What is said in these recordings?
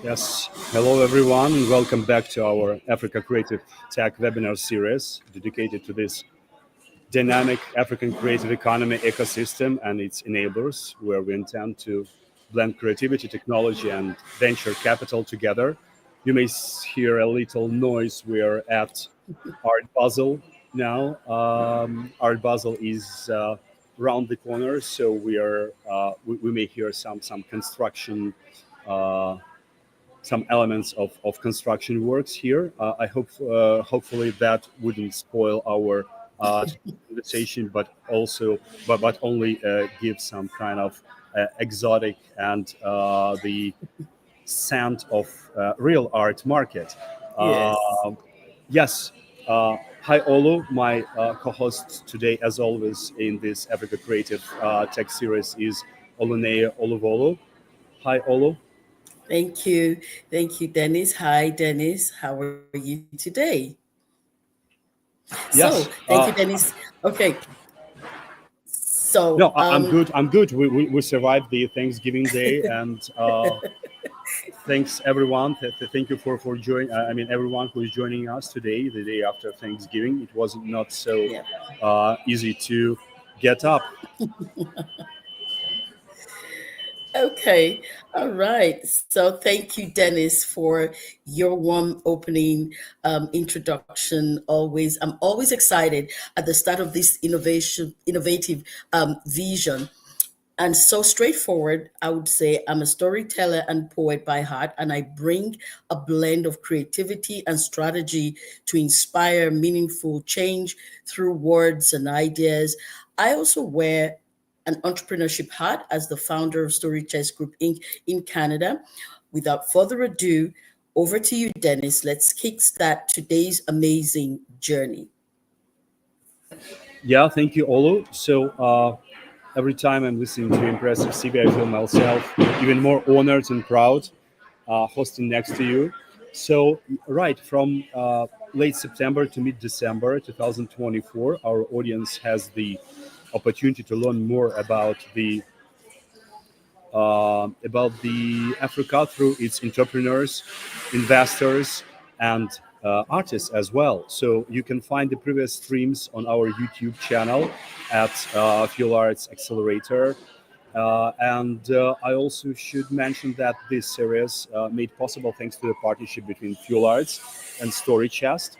Yes, hello everyone, and welcome back to our Africa Creative Tech webinar series dedicated to this dynamic African creative economy ecosystem and its enablers, where we intend to blend creativity, technology, and venture capital together. You may hear a little noise. We're at Art Basel now. Art Basel is around the corner, so we may hear some construction. Uh, some elements of construction works here. I hope hopefully that wouldn't spoil our conversation, but also but only give some kind of exotic and the scent of real art market. Uh, Yes. yes. Hi Olu, my co-host today, as always, in this Africa Creative Tech series is Oluneye Oluvolo. Hi Olu. Thank you. Thank you, Dennis. Hi, Dennis. How are you today? So, Yes. thank you, Dennis. Okay. So, No, I'm good. I'm good. We survived the Thanksgiving Day, and thanks everyone. Thank you for joining. I mean, everyone who is joining us today, the day after Thanksgiving. It was not so yeah. easy to get up. Okay. All right. So, thank you, Dennis, for your warm opening introduction. I'm always excited at the start of this innovative vision. And so straightforward, I would say I'm a storyteller and poet by heart, and I bring a blend of creativity and strategy to inspire meaningful change through words and ideas. I also wear an entrepreneurship hat as the founder of Story Chess Group Inc. in Canada. Without further ado, over to you, Dennis. Let's kickstart today's amazing journey. Yeah, thank you, Olu. So every time I'm listening to impressive CV, I feel myself even more honored and proud hosting next to you. So, right, from late September to mid December 2024, our audience has the opportunity to learn more about the Africa through its entrepreneurs, investors, and artists as well. So you can find the previous streams on our YouTube channel at Fuel Arts Accelerator. And I also should mention that this series made possible thanks to the partnership between Fuel Arts and Story Chest.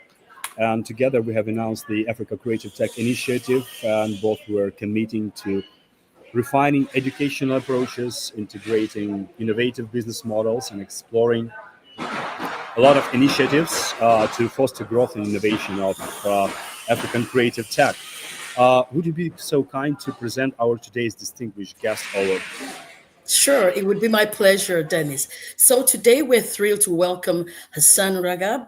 And together we have announced the Africa Creative Tech Initiative, and both were committing to refining educational approaches, integrating innovative business models, and exploring a lot of initiatives to foster growth and innovation of African creative tech. Would you be so kind to present our today's distinguished guest, Olive? Sure, it would be my pleasure, Dennis. So today we're thrilled to welcome Hassan Ragab,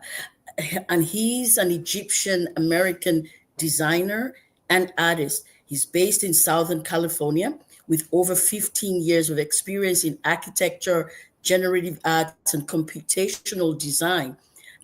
and he's an Egyptian American designer and artist. He's based in Southern California with over 15 years of experience in architecture, generative arts, and computational design.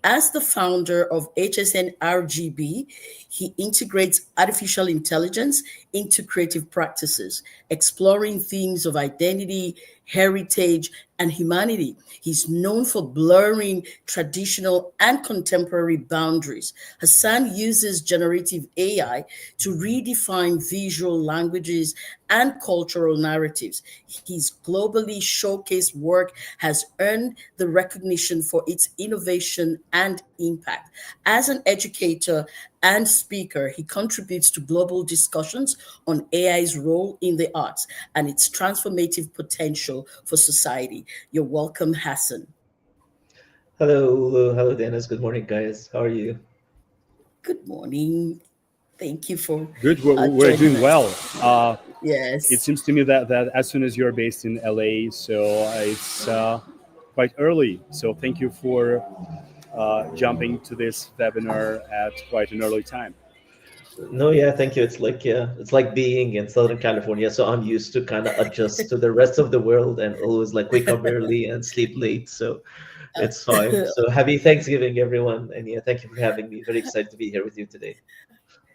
As the founder of HSNRGB, he integrates artificial intelligence into creative practices, exploring themes of identity, heritage, and humanity. He's known for blurring traditional and contemporary boundaries. Hassan uses generative AI to redefine visual languages and cultural narratives. His globally showcased work has earned the recognition for its innovation and impact. As an educator and speaker, he contributes to global discussions on AI's role in the arts and its transformative potential for society. You're welcome, Hassan. Hello, Dennis. Good morning, guys. How are you? Good morning. Thank you for Good, we're joining doing us. well. It Yes. seems to me that as soon as you're based in LA, so it's quite early. So thank you for jumping to this webinar at quite an early time. No, yeah, thank you. It's like being in Southern California, so I'm used to kind of adjust to the rest of the world and always like wake up early and sleep late. So it's fine. So happy Thanksgiving, everyone. And yeah, thank you for having me. Very excited to be here with you today.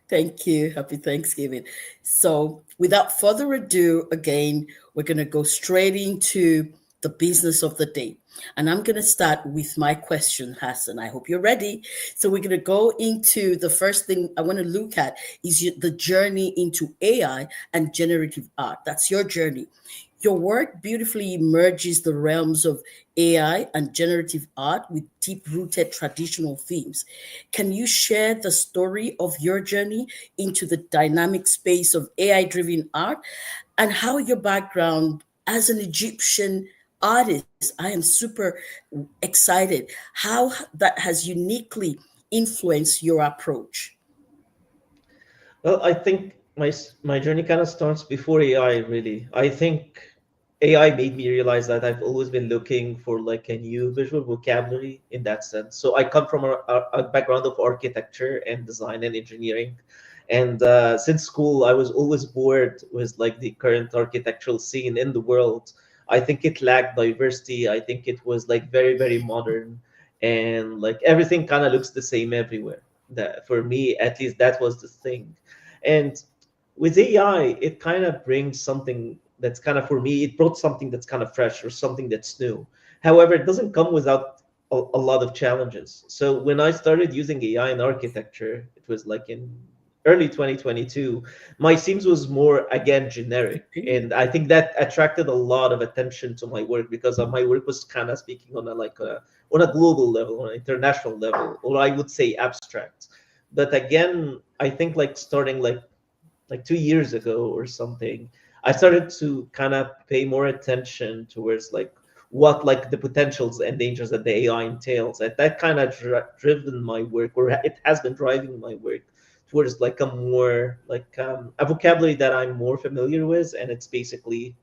Thank you. Happy Thanksgiving. So, without further ado, again, we're going to go straight into the business of the day. And I'm going to start with my question, Hassan. I hope you're ready. So we're going to go into the first thing I want to look at is the journey into AI and generative art. That's your journey. Your work beautifully merges the realms of AI and generative art with deep rooted traditional themes. Can you share the story of your journey into the dynamic space of AI driven art and how your background as an Egyptian artist? I am super excited how that has uniquely influenced your approach. Well, I think my journey kind of starts before AI, really. I think AI made me realize that I've always been looking for like a new visual vocabulary in that sense. So I come from a background of architecture and design and engineering. And since school, I was always bored with like the current architectural scene in the world. I think it lacked diversity. I think it was like very, very modern, and like everything kind of looks the same everywhere. That for me, at least, that was the thing. And with AI, it kind of brings something that's kind of, for me, it brought something that's kind of fresh or something that's new. However, it doesn't come without a lot of challenges. So when I started using AI in architecture, it was like in early 2022, my themes was more again generic, and I think that attracted a lot of attention to my work because my work was kind of speaking on a global level, on an international level, or I would say abstract. But again, I think like starting like 2 years ago or something, I started to kind of pay more attention towards like what like the potentials and dangers that the AI entails. And that kind of driven my work, or it has been driving my work towards like a more like a vocabulary that I'm more familiar with, and it's basically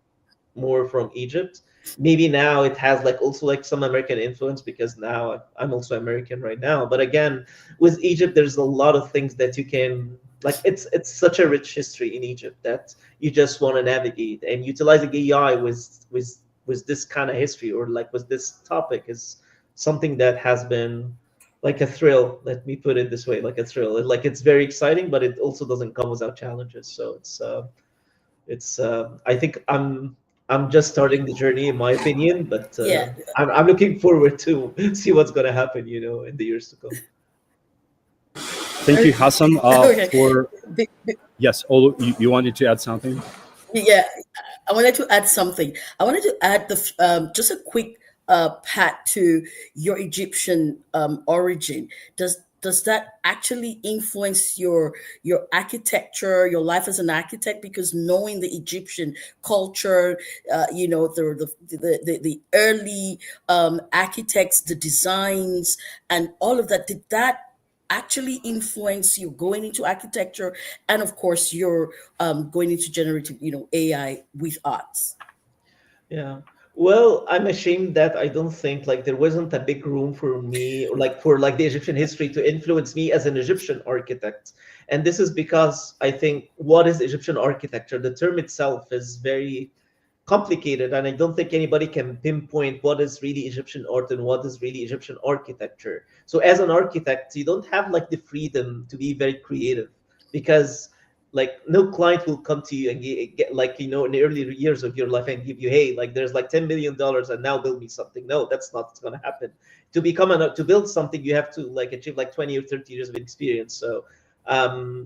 more from Egypt. Maybe now it has like also like some American influence because now I'm also American right now. But again, with Egypt, there's a lot of things that you can like. It's such a rich history in Egypt that you just want to navigate, and utilizing AI with this kind of history or like with this topic is something that has been like a thrill. Let me put it this way, like a thrill. Like it's very exciting, but it also doesn't come without challenges. So it's I think I'm just starting the journey in my opinion, but Yeah. I'm looking forward to see what's going to happen, in the years to come. Thank you, Hassan. Okay. For yes, you wanted to add something? Yeah, I wanted to add something. I wanted to add just a quick pat to your Egyptian origin. Does that actually influence your architecture, your life as an architect? Because knowing the Egyptian culture, the early architects, the designs, and all of that, did that actually influence you going into architecture, and of course you're going into generative AI with arts? Yeah. Well, I'm ashamed that I don't think like there wasn't a big room for me or like for like the Egyptian history to influence me as an Egyptian architect. And this is because I think what is Egyptian architecture? The term itself is very complicated, and I don't think anybody can pinpoint what is really Egyptian art and what is really Egyptian architecture. So as an architect, you don't have like the freedom to be very creative because like no client will come to you and get like in the early years of your life and give you, hey, like there's like $10 million and now build me something. No, that's not what's going to happen. To build something, you have to like achieve like 20 or 30 years of experience. So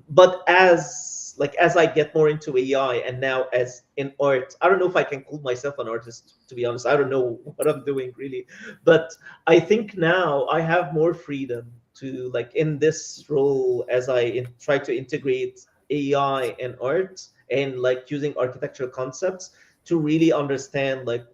but as I get more into AI and now as in art, I don't know if I can call myself an artist, to be honest. I don't know what I'm doing really, but I think now I have more freedom to like in this role as try to integrate AI and art and like using architectural concepts to really understand like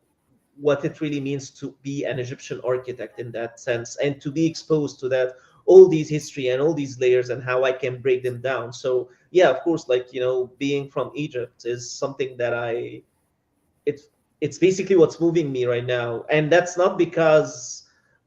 what it really means to be an Egyptian architect in that sense, and to be exposed to that all these history and all these layers and how I can break them down. So yeah, of course, like being from Egypt is something that it's it's basically what's moving me right now, and that's not because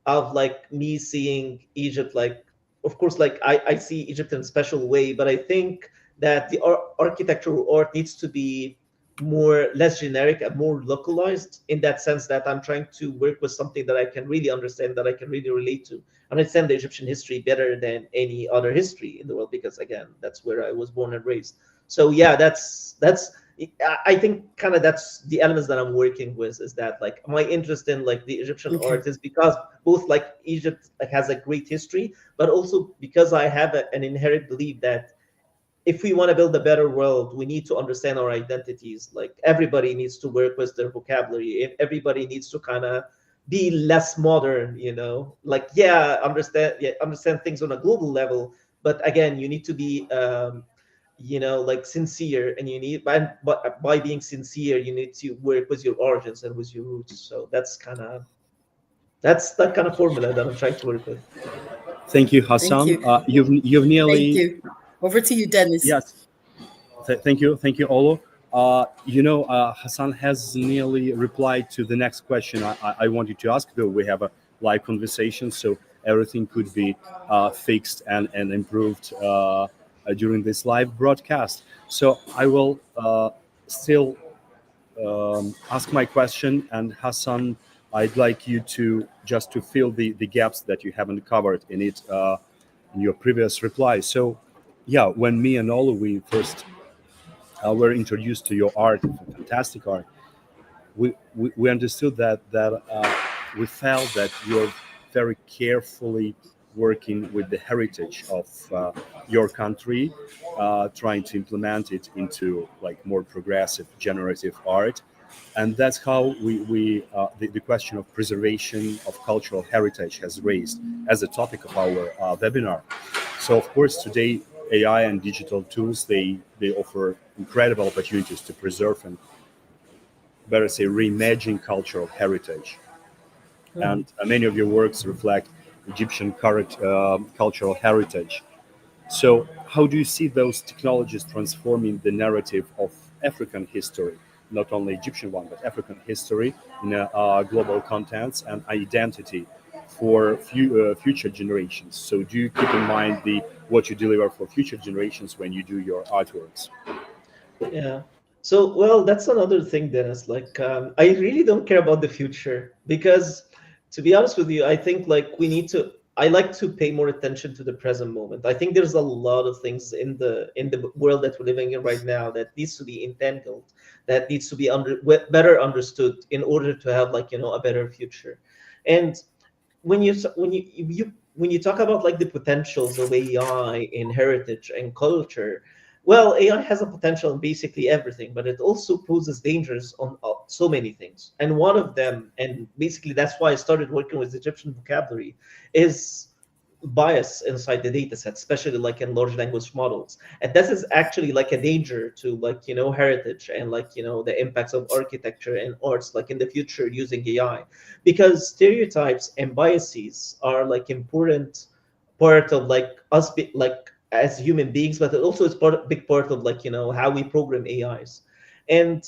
of like me seeing Egypt like, of course, like I see Egypt in a special way, but I think that the architectural art needs to be less generic and more localized, in that sense that I'm trying to work with something that I can really understand, that I can really relate to, understand the Egyptian history better than any other history in the world, because again, that's where I was born and raised. So yeah, that's I think kind of that's the elements that I'm working with, is that like my interest in like the Egyptian Okay. art is because both like Egypt like has a great history, but also because I have an inherent belief that if we want to build a better world, we need to understand our identities. Like everybody needs to work with their vocabulary. Everybody needs to kind of be less modern, like, yeah, understand things on a global level. But again, you need to be, like sincere, and you need, but by being sincere, you need to work with your origins and with your roots. So that's that kind of formula that I'm trying to work with. Thank you, Thank Hassan. you. You've Thank nearly, you. Over to you, Dennis. yes. Thank you, Olo. Hassan has nearly replied to the next question I wanted to ask, though we have a live conversation, so everything could be fixed and improved during this live broadcast. So I will still ask my question, and Hassan, I'd like you to just to fill the gaps that you haven't covered in it in your previous reply. So, yeah, when me and Olo we first were introduced to your art, fantastic art, we understood that we felt that you're very carefully working with the heritage of your country, trying to implement it into like more progressive generative art, and that's how the question of preservation of cultural heritage has raised as a topic of our webinar. So of course today AI and digital tools they offer incredible opportunities to preserve and better say reimagine cultural heritage. And many of your works reflect Egyptian current cultural heritage. So, how do you see those technologies transforming the narrative of African history, not only Egyptian one, but African history in a global context and identity for future generations? So, do you keep in mind the what you deliver for future generations when you do your artworks? Yeah. So, well, that's another thing, Dennis. Like, I really don't care about the future because, to be honest with you, I think like we need to. I like to pay more attention to the present moment. I think there's a lot of things in the world that we're living in right now that needs to be entangled, that needs to be better understood in order to have like a better future. And when you talk about like the potentials of AI in heritage and culture, well, AI has a potential in basically everything, but it also poses dangers on so many things. And one of them, and basically that's why I started working with Egyptian vocabulary, is bias inside the data set, especially like in large language models. And this is actually like a danger to like, heritage and like, the impacts of architecture and arts, like in the future using AI, because stereotypes and biases are like important part of like us, like as human beings, but it also is big part of like, how we program AIs. And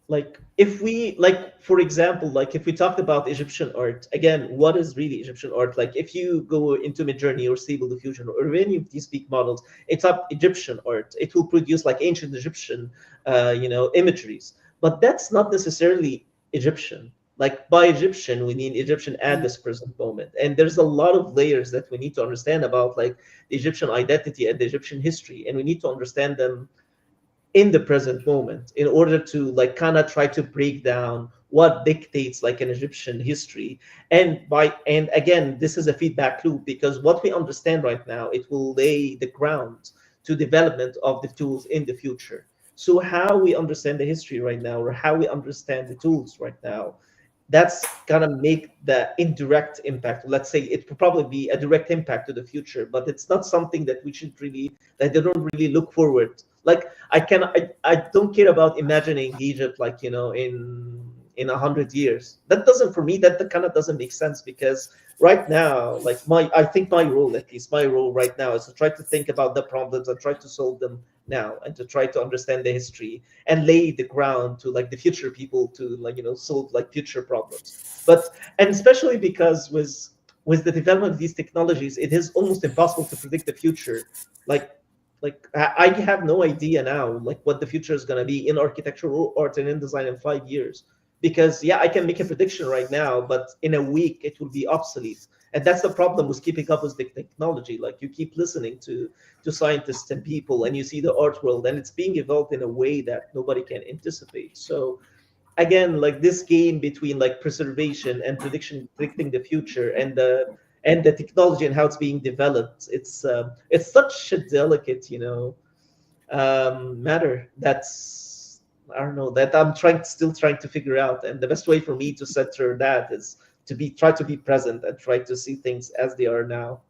like if we like for example, like if we talked about Egyptian art again, what is really Egyptian art? Like if you go into Midjourney or Stable Diffusion or any of these big models, it's up Egyptian art, it will produce like ancient Egyptian imageries, but that's not necessarily Egyptian. Like by Egyptian we mean Egyptian at this present moment, and there's a lot of layers that we need to understand about like the Egyptian identity and the Egyptian history, and we need to understand them in the present moment in order to like kind of try to break down what dictates like an Egyptian history. And again, this is a feedback loop because what we understand right now, it will lay the ground to development of the tools in the future. So how we understand the history right now, or how we understand the tools right now, that's gonna make the indirect impact. Let's say it could probably be a direct impact to the future, but it's not something that we should really, that they don't really look forward. Like I don't care about imagining Egypt like in 100 years. That doesn't, for me, that kind of doesn't make sense, because right now, like I think my role, at least my role right now, is to try to think about the problems and try to solve them now, and to try to understand the history and lay the ground to like the future people to like solve like future problems. But and especially because with the development of these technologies, it is almost impossible to predict the future. like I have no idea now like what the future is going to be in architectural art and in design in 5 years, because yeah, I can make a prediction right now, but in a week it will be obsolete. And that's the problem with keeping up with the technology. Like you keep listening to scientists and people, and you see the art world, and it's being evolved in a way that nobody can anticipate. So again, like this game between like preservation and predicting the future, and the technology and how it's being developed, it's such a delicate, matter that's, I don't know, that I'm still trying to figure out. And the best way for me to center that is to try to be present and try to see things as they are now.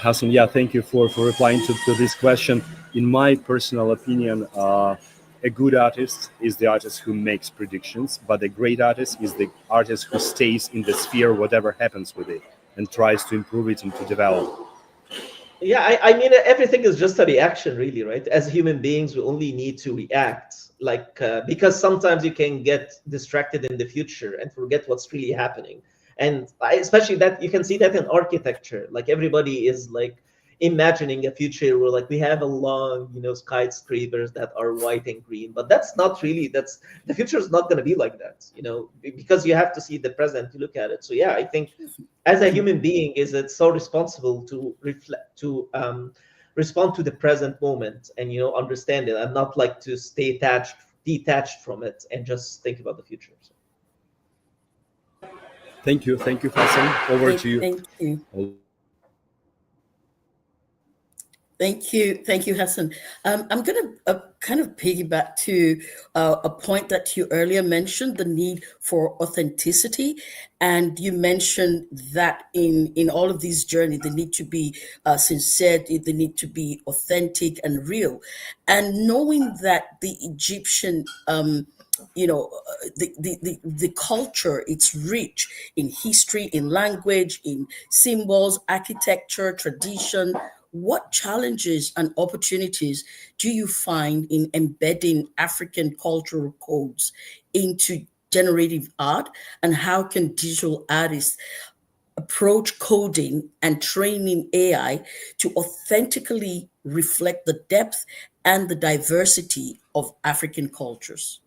Hassan, yeah, thank you for replying to this question. In my personal opinion, a good artist is the artist who makes predictions, but a great artist is the artist who stays in the sphere, whatever happens with it, and tries to improve it and to develop. Yeah, I mean, everything is just a reaction, really, right? As human beings, we only need to react, like because sometimes you can get distracted in the future and forget what's really happening. And especially that you can see that in architecture. Like everybody is like imagining a future where like we have a long, skyscrapers that are white and green, but that's not really, that's the future is not going to be like that, because you have to see the present to look at it. So yeah, I think as a human being, is it so responsible to reflect, to respond to the present moment, and understand it, and not like to stay detached from it and just think about the future. So. Thank you, Hassan. Over to you. Thank you. Thank you, Hassan. I'm going to kind of piggyback to a point that you earlier mentioned, the need for authenticity, and you mentioned that in all of these journeys, they need to be sincere, they need to be authentic and real, and knowing that the Egyptian the culture, it's rich in history, in language, in symbols, architecture, tradition. What challenges and opportunities do you find in embedding African cultural codes into generative art, and how can digital artists approach coding and training AI to authentically reflect the depth and the diversity of African cultures?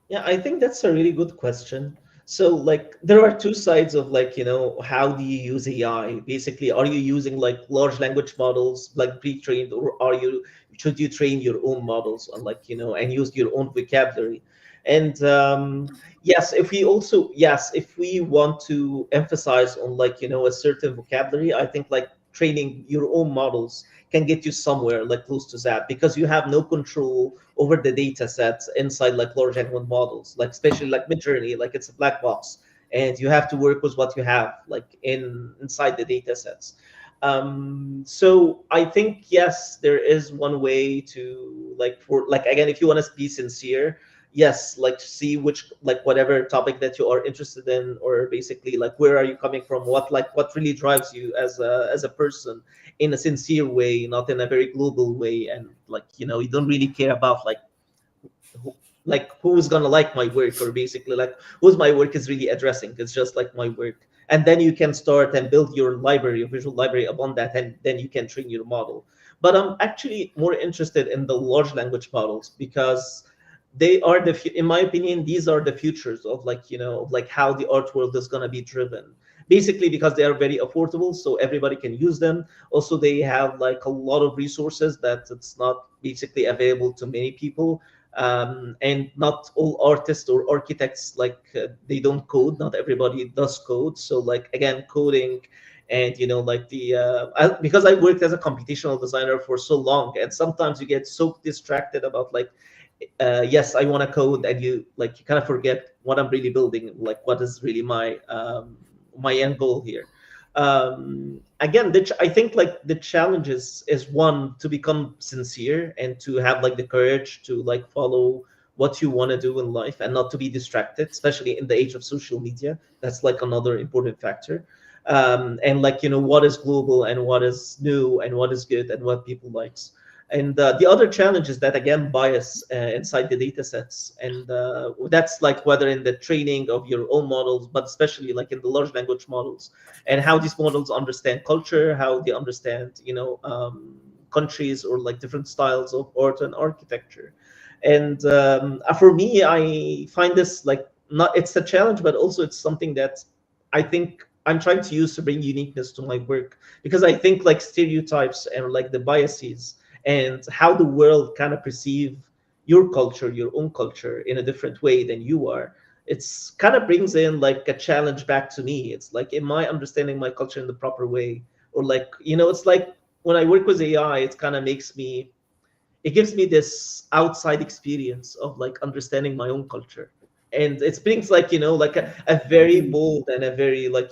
Yeah, I think that's a really good question. So, like, there are two sides of like, how do you use AI? Basically, are you using like large language models, like pre-trained, or should you train your own models on like, and use your own vocabulary? And if we want to emphasize on like, a certain vocabulary, I think like training your own models can get you somewhere like close to that, because you have no control over the data sets inside like large language models, like especially like Midjourney, like it's a black box, and you have to work with what you have like inside the data sets. So I think yes, there is one way to like, for like, again, if you want to be sincere, yes, like see which, like whatever topic that you are interested in, or basically like where are you coming from, what really drives you as a person, in a sincere way, not in a very global way. And like, you don't really care about like who's gonna like my work, or basically like who's my work is really addressing. It's just like my work. And then you can start and build your library, your visual library upon that, and then you can train your model. But I'm actually more interested in the large language models, because they are in my opinion, these are the futures of like, of like how the art world is going to be driven, basically because they are very affordable, so everybody can use them. Also, they have like a lot of resources that it's not basically available to many people. And not all artists or architects, like they don't code, not everybody does code. So like, again, coding, and like because I worked as a computational designer for so long, and sometimes you get so distracted about like, yes, I want to code, and you kind of forget what I'm really building, like what is really my end goal here. Again, I think like the challenge is one, to become sincere and to have like the courage to like follow what you want to do in life, and not to be distracted, especially in the age of social media. That's like another important factor. And like, what is global, and what is new, and what is good, and what people likes. And the other challenge is that, again, bias inside the data sets. And that's like whether in the training of your own models, but especially like in the large language models, and how these models understand culture, how they understand, countries or like different styles of art and architecture. And for me, I find this like not it's a challenge, but also it's something that I think I'm trying to use to bring uniqueness to my work, because I think like stereotypes and like the biases and how the world kind of perceive your culture, your own culture in a different way than you are. It's kind of brings in like a challenge back to me. It's like, am I understanding my culture in the proper way? Or like, it's like when I work with AI, it kind of makes me it gives me this outside experience of like understanding my own culture. And it brings like like a very bold and a very like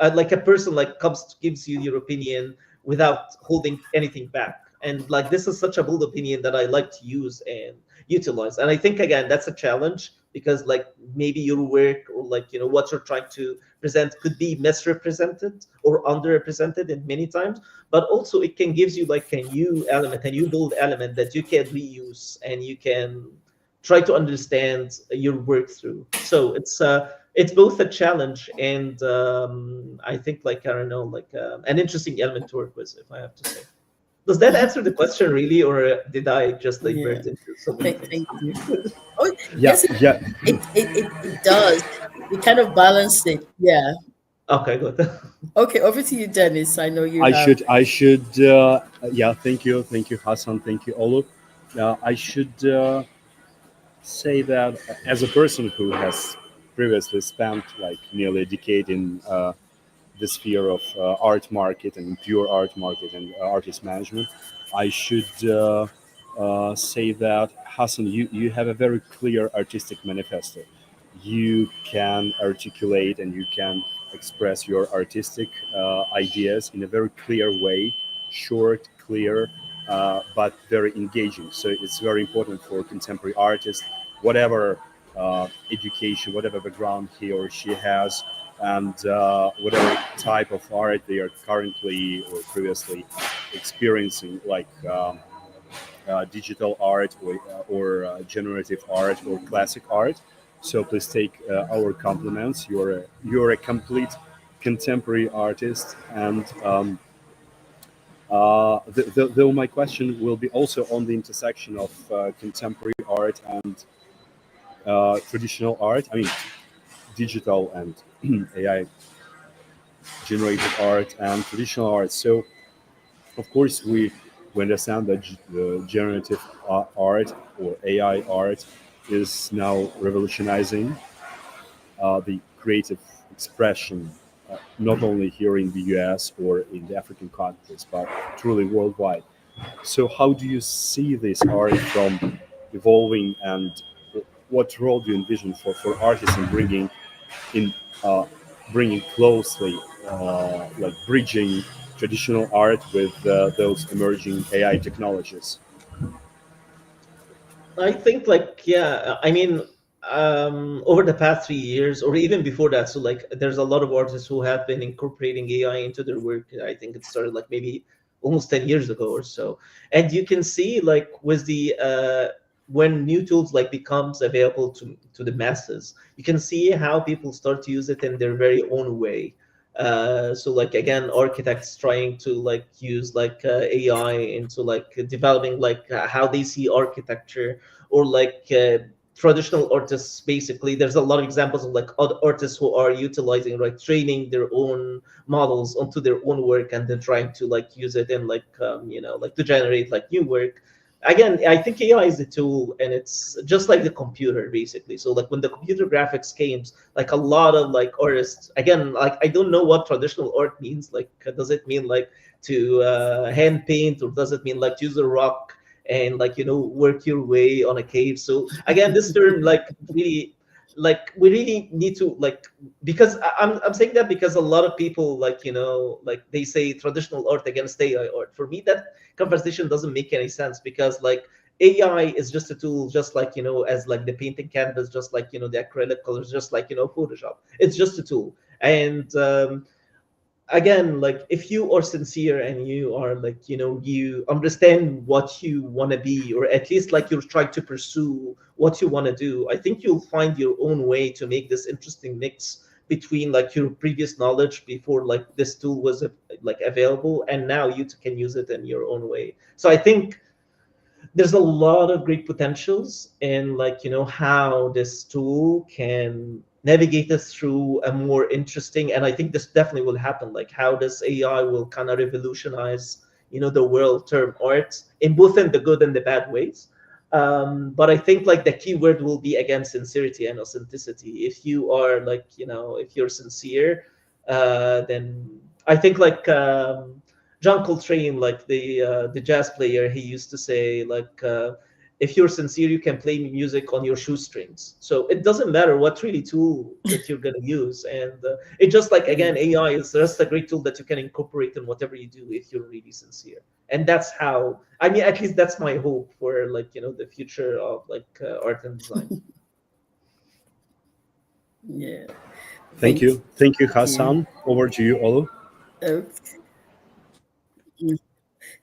like a person like comes gives you your opinion without holding anything back. And like this is such a bold opinion that I like to use and utilize. And I think again that's a challenge, because like maybe your work or like what you're trying to present could be misrepresented or underrepresented in many times. But also it can gives you like a new element, a new bold element that you can reuse and you can try to understand your work through. So it's both a challenge and I think like I don't know like an interesting element to work with, if I have to say. Does that answer the question really, or did I just Yeah. divert into so many things? Thank you. Oh, Yeah, yes, it, yeah. it does. We kind of balance it. Yeah. Okay, good. Okay, over to you, Dennis. I know you I have. should, I should, yeah, thank you, Hassan, thank you, Olu. I should say that as a person who has previously spent like nearly a decade in the sphere of art market and pure art market and artist management, I should say that Hassan, you have a very clear artistic manifesto. You can articulate and you can express your artistic ideas in a very clear way, short, clear, but very engaging. So it's very important for contemporary artists, whatever education, whatever background he or she has, and whatever type of art they are currently or previously experiencing, like digital art or generative art or classic art. So please take our compliments. You're a complete contemporary artist, and though my question will be also on the intersection of contemporary art and traditional art. I mean, digital and AI generated art and traditional art. So of course we understand that the generative art or AI art is now revolutionizing the creative expression, not only here in the US or in the African continents, but truly worldwide. So how do you see this art from evolving, and what role do you envision for artists in in uh, bringing closely, like bridging traditional art with those emerging AI technologies? I think like yeah, I mean over the past 3 years or even before that, so like there's a lot of artists who have been incorporating AI into their work. I think it started like maybe almost 10 years ago or so. And you can see like with the when new tools like becomes available to the masses, you can see how people start to use it in their very own way. So like again, architects trying to like use like AI into like developing like how they see architecture, or like traditional artists. Basically there's a lot of examples of like other artists who are utilizing like training their own models onto their own work and then trying to like use it in like like to generate like new work. Again, I think AI is a tool, and it's just like the computer basically. So like when the computer graphics came, like a lot of like artists, again, like I don't know what traditional art means. Like does it mean like to hand paint, or does it mean like to use a rock and like work your way on a cave? So again, this term like really, like we really need to like, because I'm saying that because a lot of people like like they say traditional art against AI art. For me that conversation doesn't make any sense, because like AI is just a tool, just like as like the painting canvas, just like the acrylic colors, just like Photoshop. It's just a tool. And again, like if you are sincere and you are like you understand what you want to be, or at least like you're trying to pursue what you want to do, I think you'll find your own way to make this interesting mix between like your previous knowledge before like this tool was like available, and now you can use it in your own way. So I think there's a lot of great potentials in like how this tool can navigate us through a more interesting, and I think this definitely will happen, like how this AI will kind of revolutionize the world term art in both in the good and the bad ways. But I think like the key word will be again sincerity and authenticity. If you are like if you're sincere, then I think like John Coltrane, like the jazz player, he used to say like, if you're sincere, you can play music on your shoestrings. So it doesn't matter what really tool that you're gonna use, and it just like again, AI is just a great tool that you can incorporate in whatever you do if you're really sincere. And that's how, I mean, at least that's my hope for like the future of like art and design. Yeah. Thank you. Thank you, Hassan. Over to you, Olu. Okay.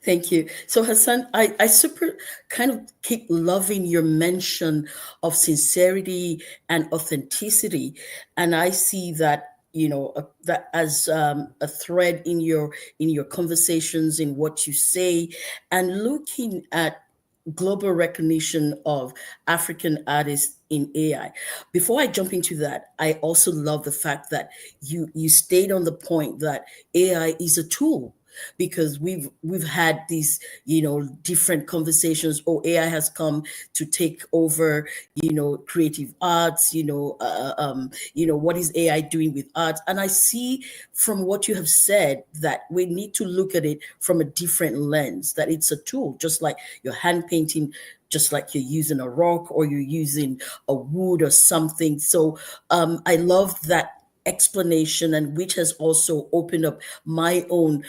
Thank you. So Hassan, I super kind of keep loving your mention of sincerity and authenticity, and I see that that as a thread in your conversations, in what you say, and looking at global recognition of African artists in AI. Before I jump into that, I also love the fact that you stayed on the point that AI is a tool, because we've had these different conversations. Oh, AI has come to take over creative arts. What is AI doing with art? And I see from what you have said that we need to look at it from a different lens, that it's a tool, just like your hand painting, just like you're using a rock or you're using a wood or something. So I love that explanation, and which has also opened up my own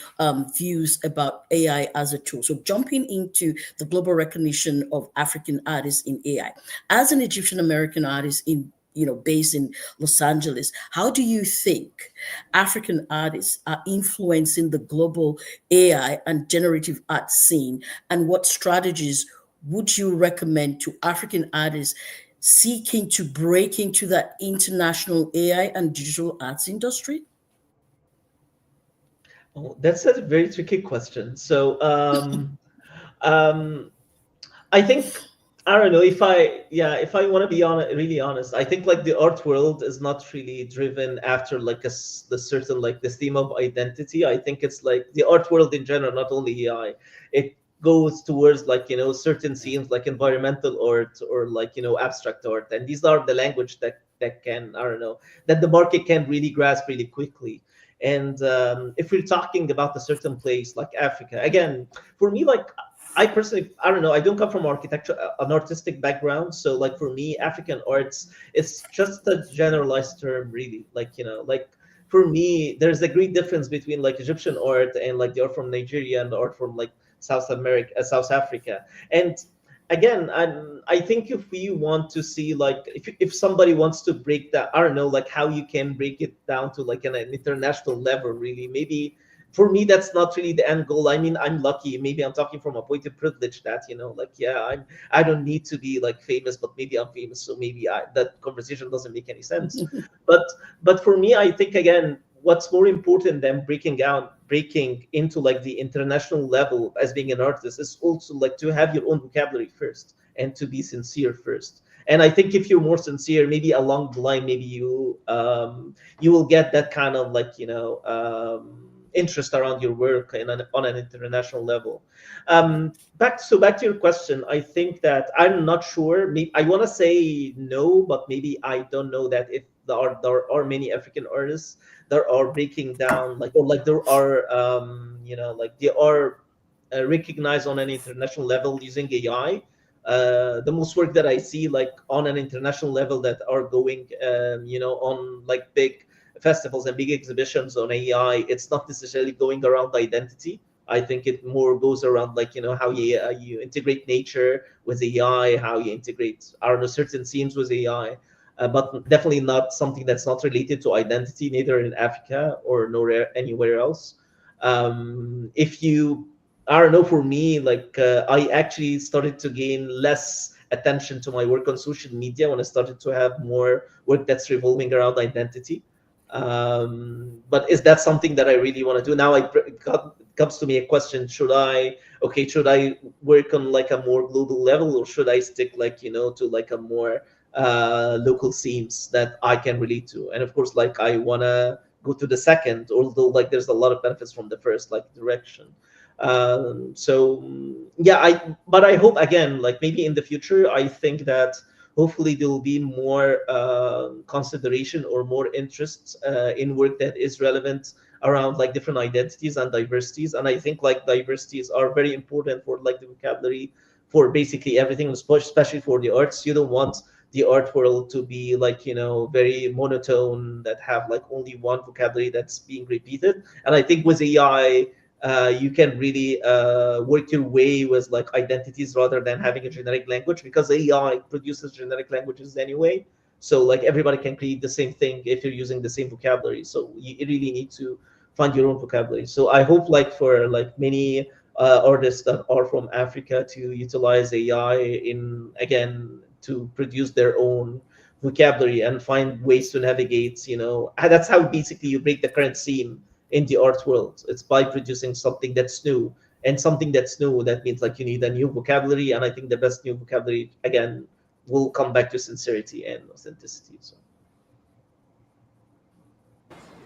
views about AI as a tool. So jumping into the global recognition of African artists in AI, as an Egyptian American artist based in Los Angeles, how do you think African artists are influencing the global AI and generative art scene, and what strategies would you recommend to African artists seeking to break into that international AI and digital arts industry? Oh, that's a very tricky question. So um, I think, I don't know, if I want to be really honest, I think like the art world is not really driven after like the certain like the theme of identity. I think it's like the art world in general, not only AI. It goes towards like certain themes like environmental art or like abstract art, and these are the language that can, I don't know, that the market can really grasp really quickly. And if we're talking about a certain place like Africa, again, for me, like I personally, I don't know, I don't come from architecture, an artistic background. So like for me, African arts, it's just a generalized term, really. Like, like for me, there's a great difference between like Egyptian art and like the art from Nigeria and the art from like South America, South Africa. And again, I think if we want to see like if somebody wants to break that, I don't know, like how you can break it down to like an international level, really, maybe for me that's not really the end goal. I mean, I'm lucky, maybe I'm talking from a point of privilege that like yeah, I don't need to be like famous, but maybe I'm famous, so maybe that conversation doesn't make any sense. but but for me, I think again, what's more important than breaking into like the international level as being an artist is also like to have your own vocabulary first and to be sincere first. And I think if you're more sincere, maybe along the line, maybe you will get that kind of like interest around your work on an international level. Back to your question, I think that I'm not sure. Maybe I want to say no, but maybe I don't know that if there are many African artists that are breaking down like, or like there are like they are recognized on an international level using AI. The most work that I see like on an international level that are going on like big festivals and big exhibitions on AI, it's not necessarily going around identity. I think it more goes around like how you integrate nature with AI, how you integrate, I don't know, certain themes with AI, but definitely not something that's not related to identity, neither in Africa or nor anywhere else. If you, I don't know, for me, like I actually started to gain less attention to my work on social media when I started to have more work that's revolving around identity. But is that something that I really want to do now? It comes to me a question: should I work on like a more global level, or should I stick like to like a more local themes that I can relate to? And of course, like I wanna go to the second, although like there's a lot of benefits from the first, like direction. Yeah, but I hope again, like maybe in the future, I think that hopefully there will be more consideration or more interest in work that is relevant around like different identities and diversities. And I think like diversities are very important for like the vocabulary for basically everything, especially for the arts. You don't want the art world to be like very monotone, that have like only one vocabulary that's being repeated. And I think with AI, you can really work your way with like identities rather than having a generic language, because AI produces generic languages anyway. So like everybody can create the same thing if you're using the same vocabulary. So you really need to find your own vocabulary. So I hope like for like many artists that are from Africa to utilize AI in again to produce their own vocabulary and find ways to navigate. And that's how basically you break the current seam in the art world. It's by producing something that's new, and something that's new, that means like you need a new vocabulary. And I think the best new vocabulary again will come back to sincerity and authenticity. So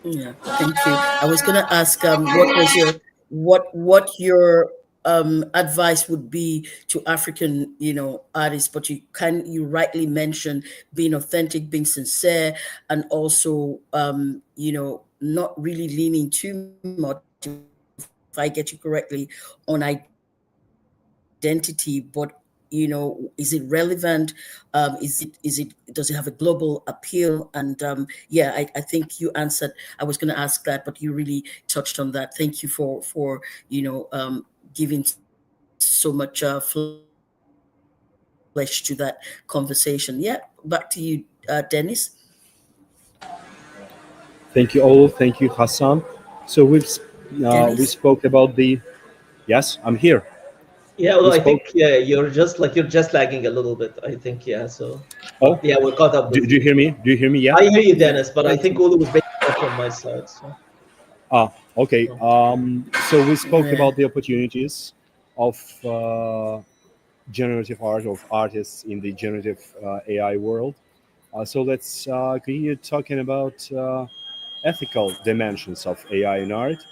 Yeah, thank you. I was going to ask, what was your what your advice would be to African, artists, but you rightly mentioned being authentic, being sincere, and also not really leaning too much, if I get you correctly, on identity, but is it relevant? Does it have a global appeal? And I think you answered. I was going to ask that, but you really touched on that. Thank you for giving so much flesh to that conversation. Yeah, back to you, Dennis. Thank you all. Thank you, Hassan. So we Dennis. spoke about the. Yes, I'm here. yeah, We well, I think spoke. you're just lagging a little bit, I think. Yeah, so Oh, but yeah, we're caught up with do you you. hear me? Do you hear me yet? I hear you, Yeah, Dennis, but I right. think Olu was breaking up from my side. So Ah, okay. so, So we spoke Yeah. about the opportunities of generative art, of artists in the generative AI world. So let's continue talking about ethical dimensions of AI in art.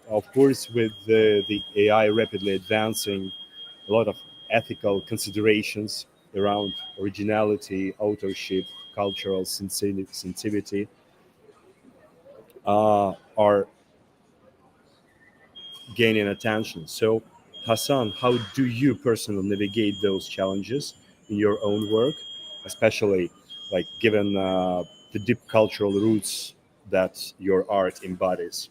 Of course, with the AI rapidly advancing, a lot of ethical considerations around originality, authorship, cultural sensitivity are gaining attention. So, Hassan, how do you personally navigate those challenges in your own work, especially like given the deep cultural roots that your art embodies?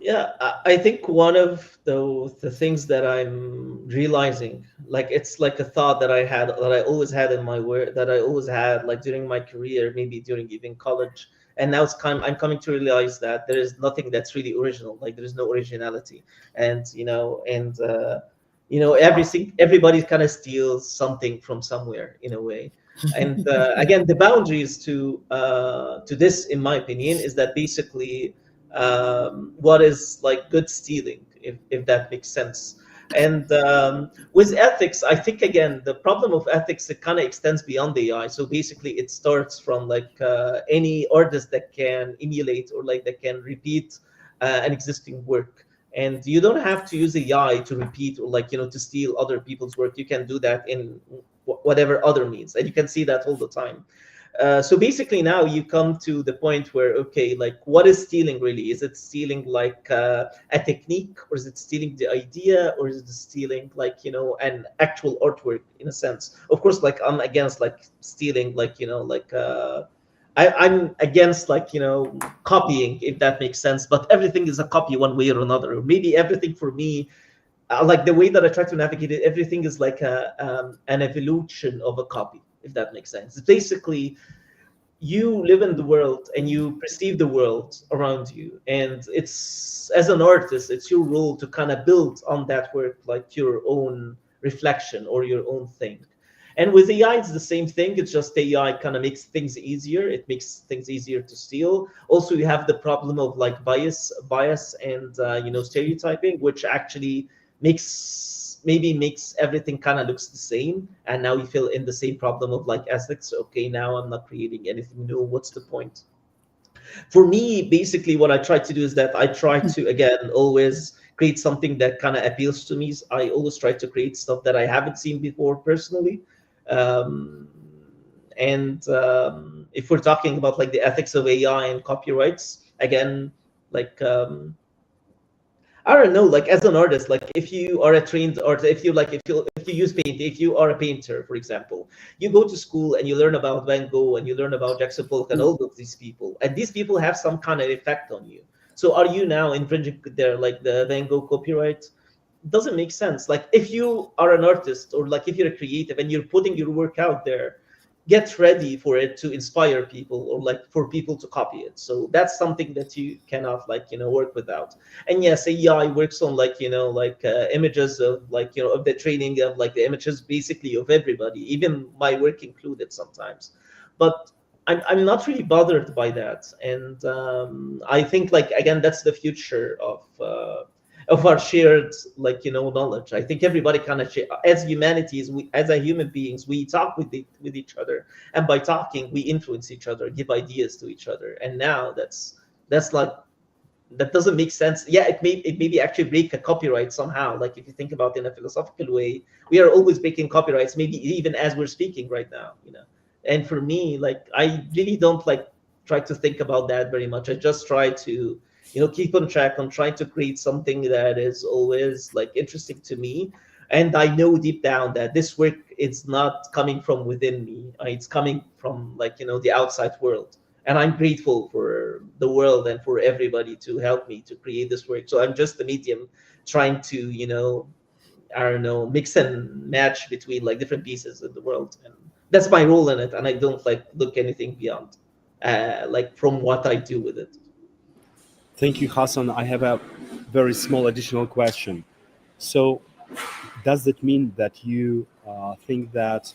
yeah, I think one of the things that I'm realizing, like it's like a thought that I always had in my work, that I always had like during my career, maybe during even college. And now I'm coming to realize that there is nothing that's really original. Like there is no originality. And everybody kind of steals something from somewhere in a way. And again, the boundaries to this, in my opinion, is that basically what is like good stealing, if that makes sense. And with ethics, I think again the problem of ethics, it kind of extends beyond the AI. So basically it starts from like any artist that can emulate or like that can repeat an existing work. And you don't have to use AI to repeat or like to steal other people's work. You can do that in whatever other means, and you can see that all the time. So basically now you come to the point where, okay, like what is stealing really? Is it stealing like a technique, or is it stealing the idea, or is it stealing like an actual artwork in a sense? Of course, like I'm against like stealing, like I'm against like copying, if that makes sense. But everything is a copy one way or another. Or maybe everything for me, like the way that I try to navigate it, everything is like an evolution of a copy, if that makes sense. It's basically you live in the world and you perceive the world around you, and it's, as an artist, it's your role to kind of build on that work like your own reflection or your own thing. And with AI, it's the same thing. It's just AI kind of makes things easier. It makes things easier to steal. Also, you have the problem of like bias, and stereotyping, which actually makes everything kind of looks the same. And now you feel in the same problem of like ethics. Okay, now I'm not creating anything new. What's the point? For me, basically, what I try to do is that I try to, again, always create something that kind of appeals to me. I always try to create stuff that I haven't seen before personally. Um, and if we're talking about like the ethics of AI and copyrights, again, like I don't know, like as an artist, like if you are a trained artist, if you use paint, if you are a painter, for example, you go to school and you learn about Van Gogh and you learn about Jackson Pollock and all of these people, and these people have some kind of effect on you. So are you now infringing their like the Van Gogh copyright? Doesn't make sense. Like if you are an artist or like if you're a creative and you're putting your work out there, get ready for it to inspire people or like for people to copy it. So that's something that you cannot like work without. And yes, AI works on like images of like of the training of like the images basically of everybody, even my work included sometimes. But I'm not really bothered by that. And I think like again that's the future of our shared like knowledge. I think everybody kind of as humanities, we as a human beings, we talk with each other, and by talking we influence each other, give ideas to each other. And now that's like that doesn't make sense. Yeah, it maybe actually break a copyright somehow. Like if you think about it in a philosophical way, we are always breaking copyrights, maybe even as we're speaking right now. And for me, like I really don't like try to think about that very much. I just try to keep on track on trying to create something that is always like interesting to me. And I know deep down that this work is not coming from within me. It's coming from like the outside world. And I'm grateful for the world and for everybody to help me to create this work. So I'm just the medium trying to I don't know, mix and match between like different pieces in the world. And that's my role in it. And I don't like look anything beyond like from what I do with it. Thank you, Hassan. I have a very small additional question. So, does that mean that you think that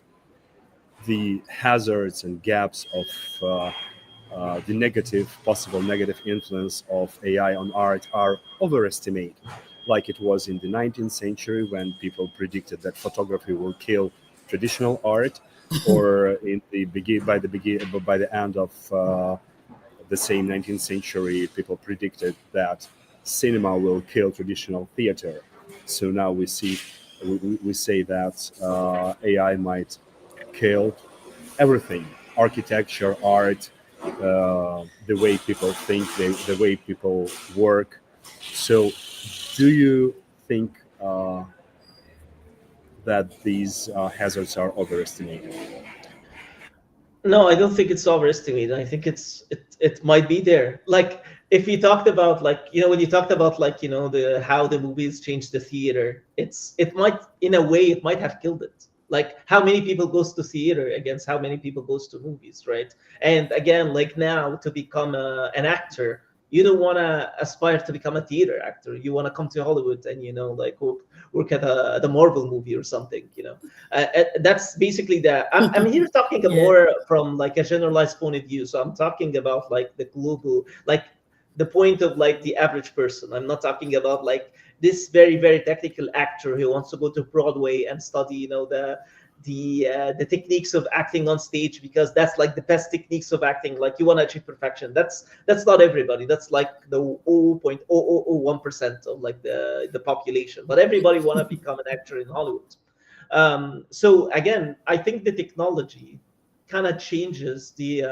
the hazards and gaps of the possible negative influence of AI on art are overestimated, like it was in the 19th century when people predicted that photography will kill traditional art, or by the end of the same 19th century, people predicted that cinema will kill traditional theater. So now we say that AI might kill everything: architecture, art, the way people think, the way people work. So, do you think that these hazards are overestimated? No, I don't think it's overestimated. I think it might be there. Like if you talked about like when you talked about like the how the movies changed the theater, it might in a way it might have killed it. Like how many people goes to theater against how many people goes to movies, right? And again, like now to become an actor, you don't want to aspire to become a theater actor. You want to come to Hollywood and like work at the Marvel movie or something. That's basically that. I'm here talking Yeah. more from like a generalized point of view. So I'm talking about like the global, like the point of like the average person. I'm not talking about like this very very technical actor who wants to go to Broadway and study the techniques of acting on stage because that's like the best techniques of acting. Like you want to achieve perfection. That's not everybody. That's like the 0.0001% of like the population. But everybody want to become an actor in Hollywood. So again, I think the technology kind of changes the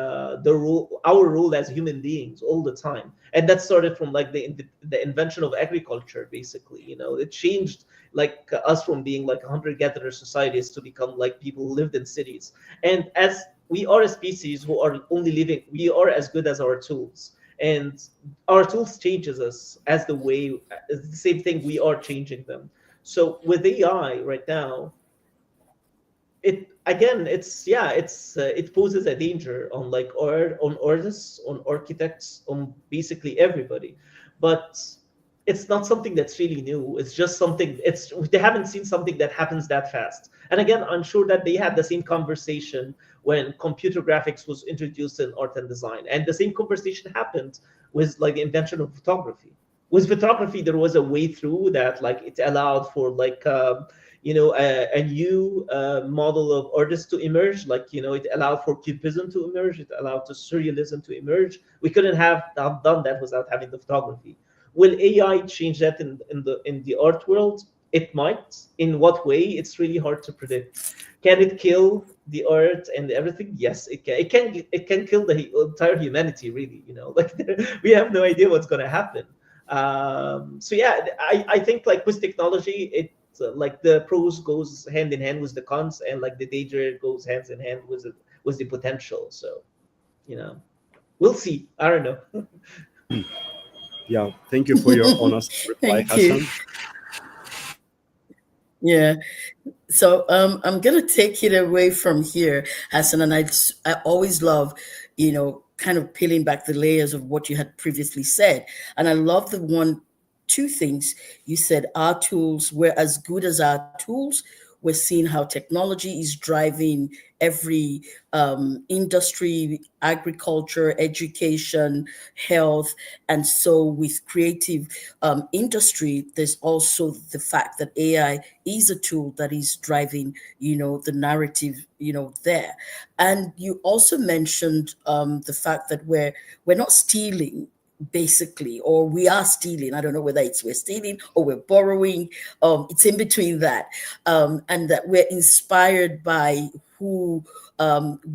role, our role as human beings all the time, and that started from like the invention of agriculture. Basically, it changed like us from being like hunter-gatherer societies to become like people who lived in cities. And as we are a species who are only living, we are as good as our tools, and our tools changes us as the way, it's the same thing, we are changing them. So with AI right now, it again it's yeah it poses a danger on like on artists, on architects, on basically everybody. But it's not something that's really new. It's just something, it's, they haven't seen something that happens that fast. And again, I'm sure that they had the same conversation when computer graphics was introduced in art and design, and the same conversation happened with like the invention of photography. With photography, there was a way through that, like it allowed for like a new model of artists to emerge. Like, it allowed for cubism to emerge, it allowed to surrealism to emerge. We couldn't have done that without having the photography. Will AI change that in the art world? It might. In what way? It's really hard to predict. Can it kill the art and everything? Yes, it can. It can kill the entire humanity. Really, like we have no idea what's going to happen. So yeah, I think like with technology, like the pros goes hand in hand with the cons, and like the danger goes hands in hand with the potential. So, you know, we'll see. I don't know. Yeah, thank you for your honest reply, Thank you. Hassan. Yeah. So I'm gonna take it away from here, Hassan, and I always love, kind of peeling back the layers of what you had previously said, and I love the two things you said. Our tools, we're as good as our tools. We're seeing how technology is driving every industry, agriculture, education, health, and so with creative industry, there's also the fact that AI is a tool that is driving, the narrative, there. And you also mentioned the fact that we're not stealing, basically, or we are stealing. I don't know whether it's we're stealing or we're borrowing. It's in between that, and that we're inspired by who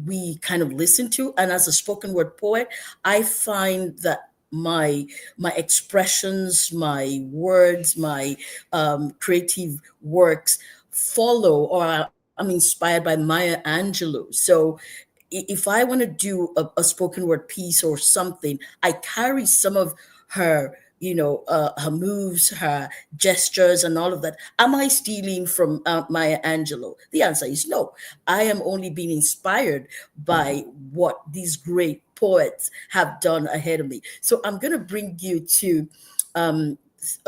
we kind of listen to. And as a spoken word poet, I find that my expressions, my words, my creative works follow, or I'm inspired by Maya Angelou. So if I want to do a spoken word piece or something, I carry some of her, her moves, her gestures, and all of that. Am I stealing from Maya Angelou? The answer is no. I am only being inspired by what these great poets have done ahead of me. So I'm going to bring you to a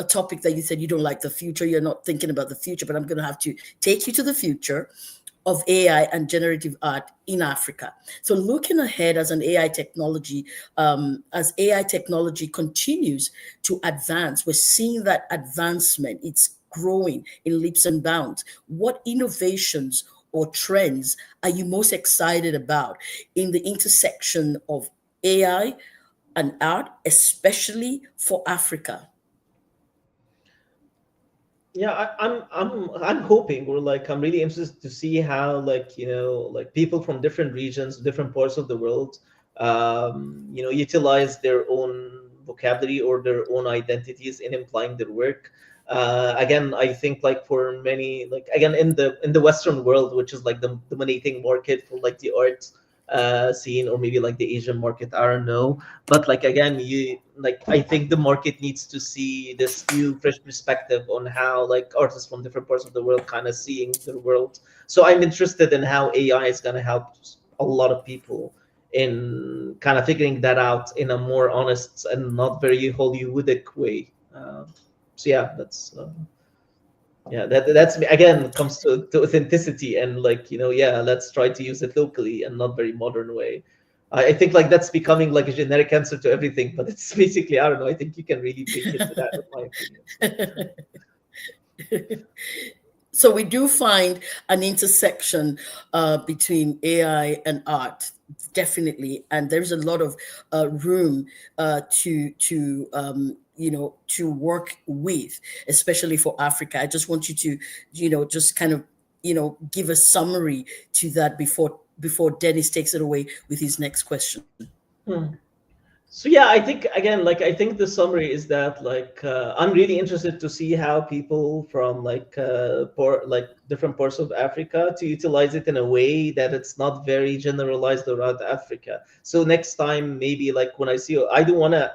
topic that you said you don't like the future. You're not thinking about the future, but I'm going to have to take you to the future of AI and generative art in Africa. So looking ahead as AI technology continues to advance, we're seeing that advancement. It's growing in leaps and bounds. What innovations or trends are you most excited about in the intersection of AI and art, especially for Africa? Yeah, I'm hoping, or like I'm really interested to see how, like, like people from different regions, different parts of the world, utilize their own vocabulary or their own identities in implying their work. Again, I think like for many, like again in the Western world, which is like the dominating market for like the art scene, or maybe like the Asian market, I don't know. But like again, I think the market needs to see this new fresh perspective on how like artists from different parts of the world kind of seeing the world. So I'm interested in how AI is going to help a lot of people in kind of figuring that out in a more honest and not very Hollywoodic way. So yeah, that's again comes to authenticity, and like, yeah, let's try to use it locally and not very modern way. I think like that's becoming like a generic answer to everything, but it's basically, I don't know, I think you can really bake it to that, in my opinion. So we do find an intersection between AI and art, definitely, and there's a lot of room to work with, especially for Africa. I just want you to, just kind of, give a summary to that before Dennis takes it away with his next question. Hmm. So yeah, I think again, like I think the summary is that like I'm really interested to see how people from like like different parts of Africa to utilize it in a way that it's not very generalized around Africa. So next time, maybe like when I see, I don't want to,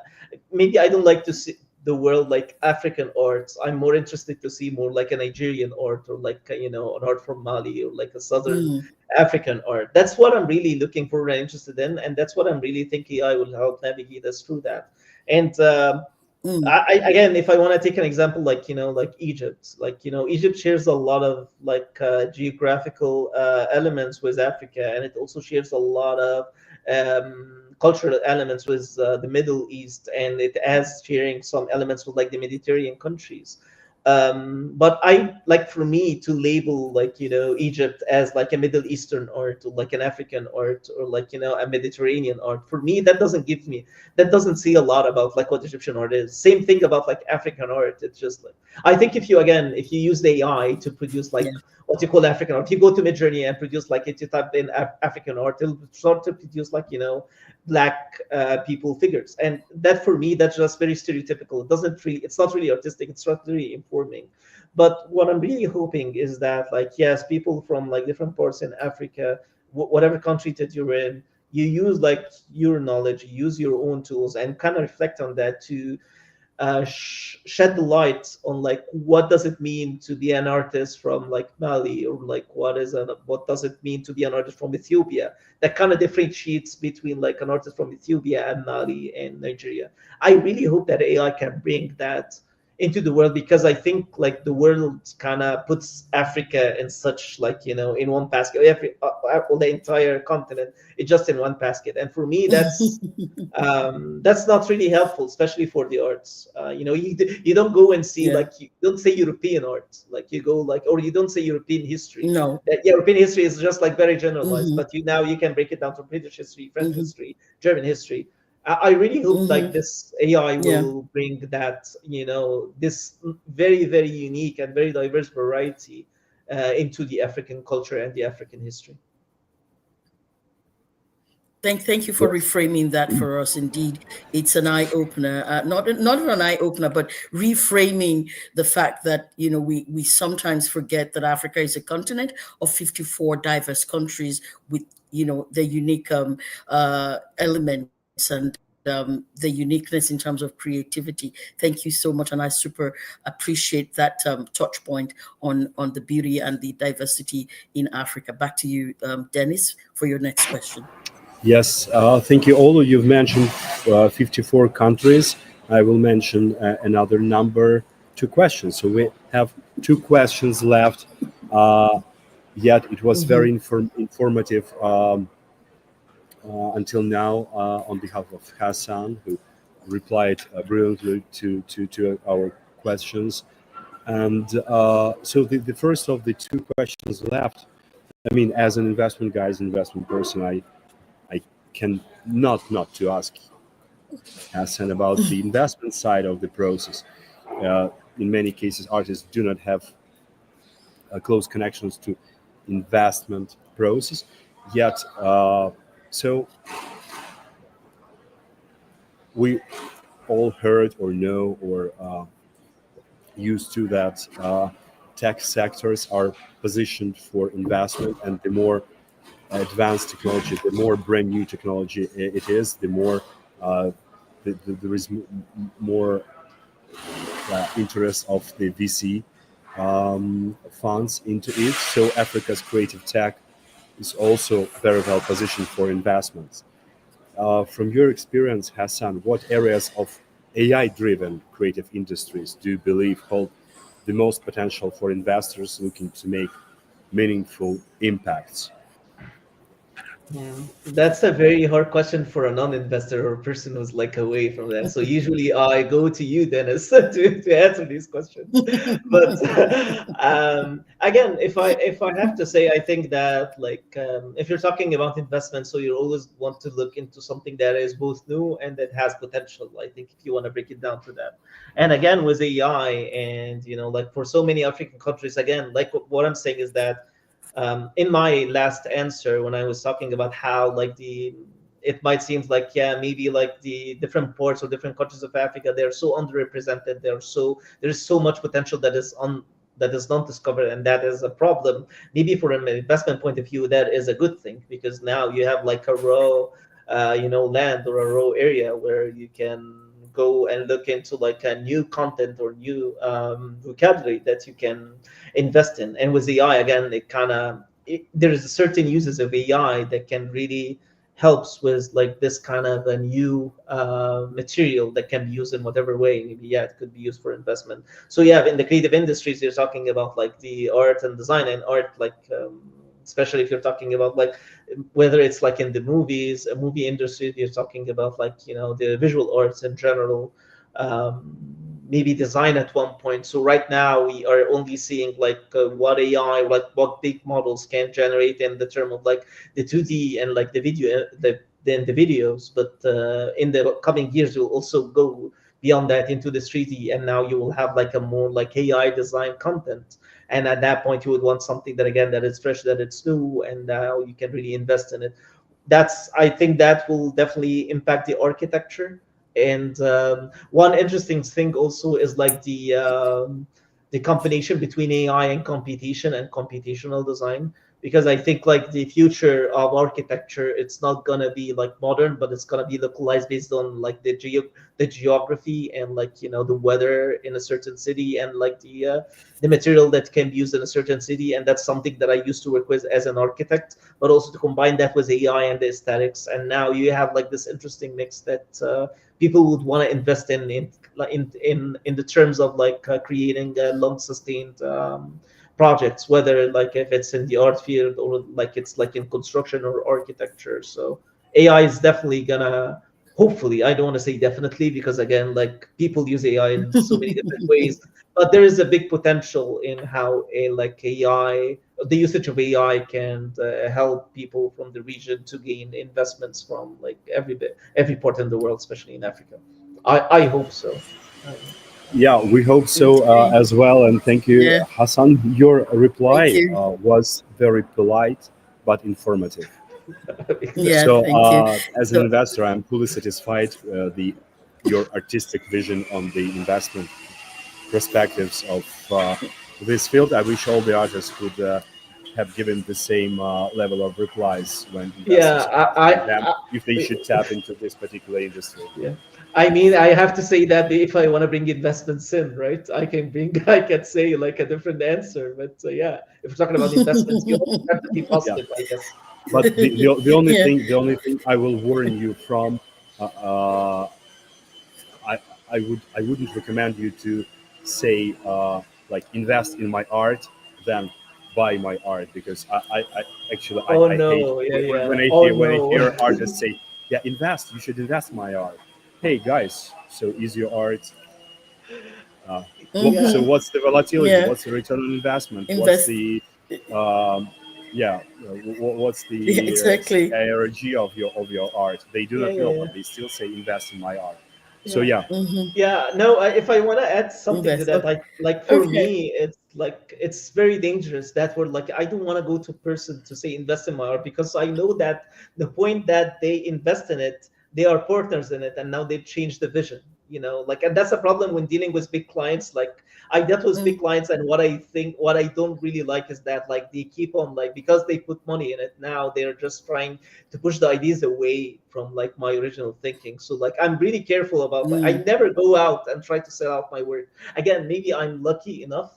maybe I don't like to see the world like African arts. I'm more interested to see more like a Nigerian art, or like an art from Mali, or like a southern Mm. African art. That's what I'm really looking for and interested in, and that's what I'm really thinking I will help navigate us through that. And Mm. Again, if I want to take an example, like like Egypt, Egypt shares a lot of geographical elements with Africa, and it also shares a lot of cultural elements with the Middle East, and it has sharing some elements with like the Mediterranean countries. But I like, for me to label Egypt as like a Middle Eastern art, or like an African art, or like a Mediterranean art, for me that doesn't say a lot about like what Egyptian art is. Same thing about like African art. It's just like, I think if you use the AI to produce like Yeah. what you call African art, you go to Midjourney and produce like, if you type in African art, it'll start to produce like black people figures, and that, for me, that's just very stereotypical. It's not really artistic, it's not really informing. But what I'm really hoping is that, like, yes, people from like different parts in Africa, whatever country that you're in, you use like your knowledge, you use your own tools, and kind of reflect on that to shed the light on like what does it mean to be an artist from like Mali, or like what does it mean to be an artist from Ethiopia. That kind of differentiates between like an artist from Ethiopia and Mali and Nigeria. I really hope that AI can bring that into the world, because I think like the world kind of puts Africa in such like in one basket. The entire continent is just in one basket, and for me that's not really helpful, especially for the arts. You don't go and see Yeah. like, you don't say European art, like you go like, or you don't say European history. No. European history is just like very generalized, Hmm. but you can break it down to British history, French Hmm. history, German history. I really hope like Hmm. this AI Yeah. will bring that, this very, very unique and very diverse variety into the African culture and the African history. Thank you for Yes. reframing that for us. Indeed, it's an eye opener. Not an eye opener, but reframing the fact that we sometimes forget that Africa is a continent of 54 diverse countries with their unique elements and the uniqueness in terms of creativity. Thank you so much, and I super appreciate that touch point on the beauty and the diversity in Africa. Back to you, Dennis, for your next question. Yes, thank you. All you've mentioned 54 countries. I will mention another number, two questions. So we have two questions left. Uh, Yet it was very Hmm. informative until now on behalf of Hassan, who replied brilliantly to our questions. And so the first of the two questions left, I mean, as an investment guy, as an investment person, I can not to ask Hassan about the investment side of the process. Uh, in many cases, artists do not have close connections to investment process. Yet, so we all heard or know or used to that tech sectors are positioned for investment, and the more advanced technology, the more brand new technology it is, the more uh, there is more interest of the VC funds into it. So Africa's creative tech is also very well positioned for investments. From your experience, Hassan, what areas of AI-driven creative industries do you believe hold the most potential for investors looking to make meaningful impacts? That's a very hard question for a non-investor or a person who's like away from that. So usually I go to you, Dennis, to answer these questions. But again, if I have to say, I think that like if you're talking about investment, so you always want to look into something that is both new and that has potential. I think if you want to break it down to that, and again with AI, and like for so many African countries, again, like what I'm saying is that in my last answer, when I was talking about how like it might seem like, yeah, maybe like the different parts or different countries of Africa, they're so underrepresented, there's so much potential that is not discovered, and that is a problem. Maybe for an investment point of view, that is a good thing, because now you have like a raw land or a raw area where you can go and look into like a new content or new vocabulary that you can invest in. And with AI, again, there is certain uses of AI that can really helps with like this kind of a new material that can be used in whatever way. Maybe yeah, it could be used for investment. So yeah, in the creative industries, you're talking about like the art and design and art, like especially if you're talking about like whether it's like in the movies, a movie industry, you're talking about like the visual arts in general. Maybe design at one point. So right now we are only seeing like what AI, like what big models can generate in the term of like the 2D and like the video, the videos. But in the coming years, you'll also go beyond that into the 3D, and now you will have like a more like AI design content. And at that point, you would want something that again that is fresh, that it's new, and now you can really invest in it. That's I think that will definitely impact the architecture. And one interesting thing also is like the combination between AI and computation and computational design, because I think like the future of architecture, it's not gonna be like modern, but it's gonna be localized based on like the geography and like the weather in a certain city, and like the material that can be used in a certain city. And that's something that I used to work with as an architect, but also to combine that with AI and the aesthetics. And now you have like this interesting mix that people would want to invest in the terms of like creating long sustained projects, whether like if it's in the art field or like it's like in construction or architecture. So AI is definitely gonna, hopefully, I don't want to say definitely, because again, like people use AI in so many different ways, but there is a big potential in how a like AI, the usage of AI can help people from the region to gain investments from like every part in the world, especially in Africa. I hope so. I Yeah, we hope so Okay. as well. And thank you, Yeah. Hassan. Your Thank reply you. was very polite but informative. Yeah. exactly. So, Thank you. as an So investor, I'm fully satisfied the your artistic vision on the investment perspectives of this field. I wish all the artists could have given the same level of replies when Yeah, investors are asking them if they I should tap into this particular industry. yeah. I mean, I have to say that if I want to bring investments in, right, I can say like a different answer. But yeah, if we're talking about investments, you have to be Yeah, positive, I guess. but yeah. the only thing I will warn you from, uh, uh, I I wouldn't recommend you to say like invest in my art, then buy my art, because I actually Oh I hate no, yeah, when yeah. I Oh hear no. artists say, yeah, invest, you should invest in my art. Hey guys, so is your art Yeah. so Hmm. what's the volatility, Yeah. what's the return on investment, what's Invest. the um, yeah what's Yeah, the exactly. ARG of your art? They do Yeah, not yeah, know, yeah. but they still say invest in my art. So Yeah. yeah. Hmm. Yeah, no, if I want to add something to Invest. that, Okay. like for Okay. me, it's like it's very dangerous that word. Like I don't want to go to person to say invest in my art, because I know that the point that they invest in it, they are partners in it, and now they've changed the vision. Like, and that's a problem when dealing with big clients. Like I dealt with big Mm, clients, and what I don't really like is that like they keep on like, because they put money in it, now they're just trying to push the ideas away from like my original thinking. So like I'm really careful about, like I mm, never go out and try to sell out my work. Again, maybe I'm lucky enough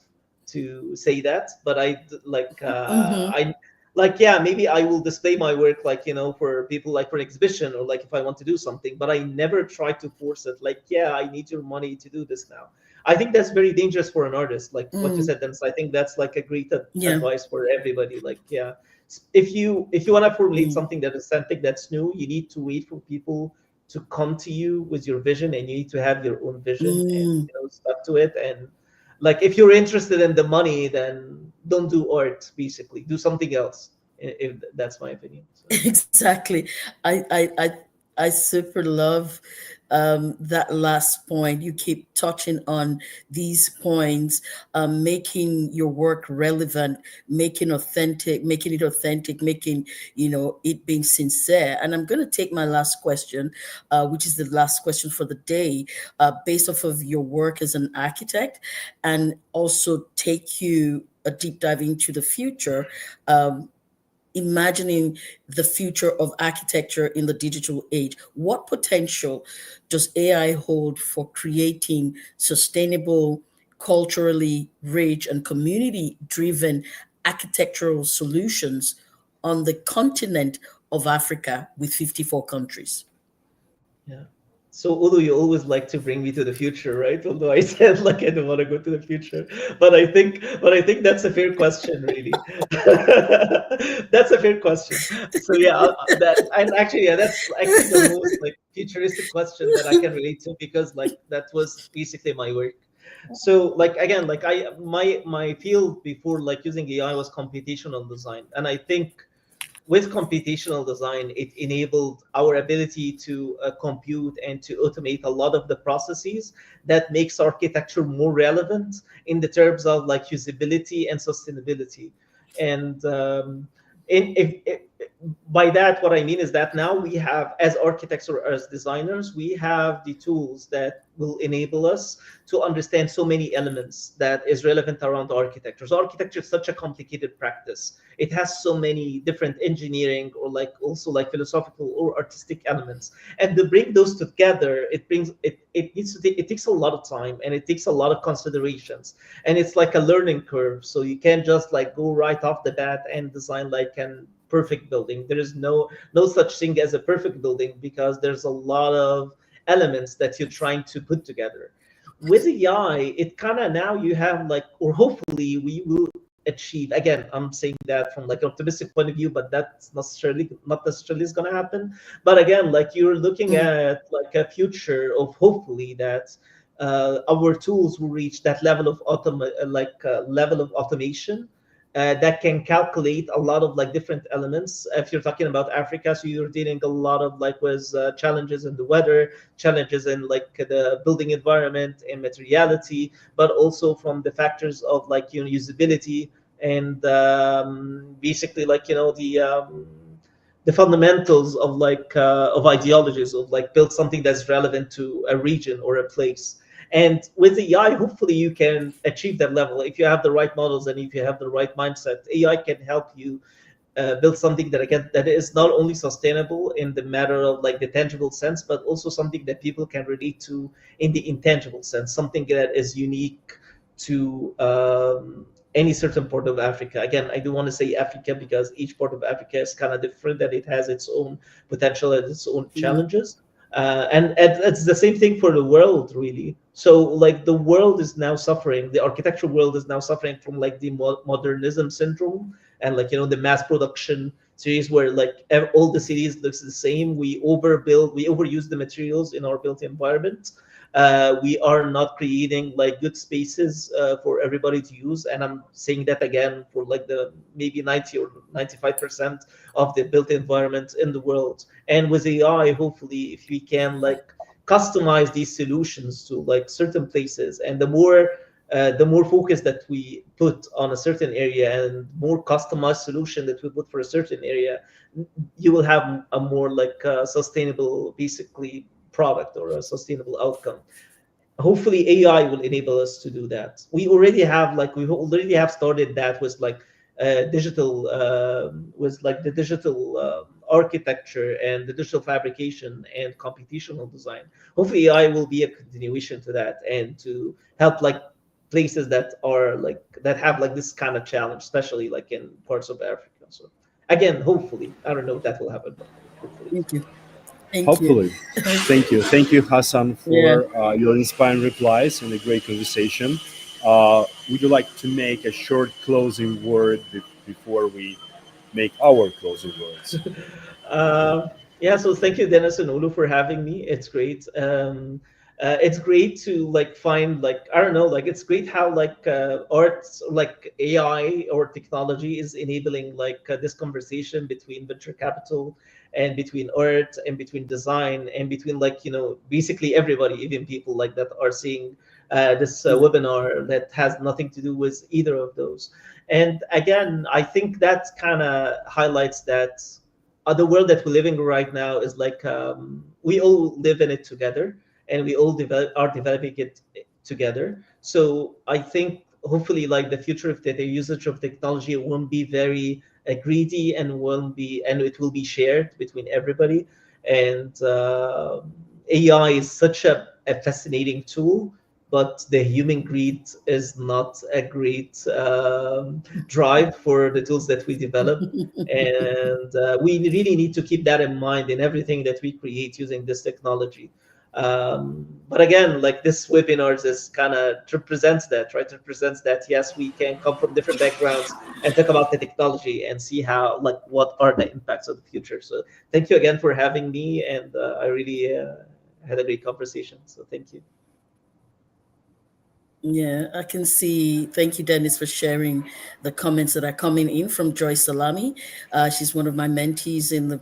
to say that, but mhm, I like, yeah, maybe I will display my work like for people, like for an exhibition, or like if I want to do something, but I never try to force it like, yeah, I need your money to do this now. I think that's very dangerous for an artist, like what you mm, said, and so I think that's like a great yeah. advice for everybody. Like, yeah, if you want to formulate Mm, something that is authentic, that's new, you need to wait for people to come to you with your vision, and you need to have your own vision and mm. stuck to it. And like if you're interested in the money, then don't do art, basically do something else, if that's my opinion. So Exactly. I super love that last point. You keep touching on these points, making your work relevant, making it authentic, making it being sincere. And I'm going to take my last question, which is the last question for the day, based off of your work as an architect, and also take you a deep dive into the future. Imagining the future of architecture in the digital age. What potential does AI hold for creating sustainable, culturally rich, and community driven architectural solutions on the continent of Africa with 54 countries. Yeah. So Ulu, you always like to bring me to the future, right? Although I said like I don't want to go to the future, but I think that's a fair question, really. That's a fair question. So yeah, that and actually yeah, that's actually the most like futuristic question that I can relate to because like that was basically my work. So like again, like my field before like using AI was computational design, and I think with computational design, it enabled our ability to compute and to automate a lot of the processes that makes architecture more relevant in the terms of like usability and sustainability. And by that, what I mean is that now we have, as architects or as designers, we have the tools that will enable us to understand so many elements that is relevant around architecture. So architecture is such a complicated practice. It has so many different engineering or like also like philosophical or artistic elements. And to bring those together, it takes a lot of time and it takes a lot of considerations. And it's like a learning curve. So you can't just like go right off the bat and design like an perfect building. There is no such thing as a perfect building because there's a lot of elements that you're trying to put together. With AI, it kind of now you have like, or hopefully we will achieve. Again, I'm saying that from like an optimistic point of view, but that's not necessarily is going to happen. But again, like you're looking at like a future of hopefully that our tools will reach that level of level of automation that can calculate a lot of like different elements. If you're talking about Africa, so you're dealing a lot of like with challenges in the weather, challenges in like the building environment and materiality, but also from the factors of like usability and basically like the fundamentals of like of ideologies of like build something that's relevant to a region or a place. And with AI, hopefully you can achieve that level. If you have the right models and if you have the right mindset, AI can help you build something that again that is not only sustainable in the matter of like the tangible sense, but also something that people can relate to in the intangible sense, something that is unique to any certain part of Africa. Again, I do want to say Africa because each part of Africa is kind of different and it has its own potential and its own challenges. And it's the same thing for the world, really. So like the world is now suffering, the architectural world is now suffering from like the modernism syndrome and like the mass production series where like all the cities looks the same. We overbuild, we overuse the materials in our built environment. We are not creating like good spaces for everybody to use, and I'm saying that again for like the maybe 90 or 95% of the built environment in the world. And with AI, hopefully, if we can like customize these solutions to like certain places, and the more focus that we put on a certain area and more customized solution that we put for a certain area, you will have a more like sustainable, basically product or a sustainable outcome. Hopefully AI will enable us to do that. We already have started that with like digital with like the digital architecture and the digital fabrication and computational design. Hopefully AI will be a continuation to that and to help like places that are like that have like this kind of challenge, especially like in parts of Africa. So again, hopefully, I don't know if that will happen, but hopefully. Thank you. Thank you. Hopefully. Thank you, Hassan, Yeah. for your inspiring replies and a great conversation. Would you like to make a short closing word before we make our closing words? Yeah, so thank you, Dennis and Olu, for having me. It's great. It's great to like find like I don't know, like it's great how like arts like AI or technology is enabling like this conversation between venture capital and between art and between design and between like basically everybody, even people like that are seeing this webinar that has nothing to do with either of those. And again, I think that kind of highlights that the world that we're living right now is like we all live in it together and we all are developing it together. So I think hopefully like the future of the usage of technology won't be very greedy and it will be shared between everybody. And AI is such a fascinating tool, but the human greed is not a great drive for the tools that we develop. And we really need to keep that in mind in everything that we create using this technology. But again, like this webinars is kind of represents that, right? Represents that, yes, we can come from different backgrounds and talk about the technology and see how, like, what are the impacts of the future. So thank you again for having me, and I really had a great conversation. So thank you. Yeah, I can see. Thank you, Dennis, for sharing the comments that are coming in from Joy Salami. She's one of my mentees in the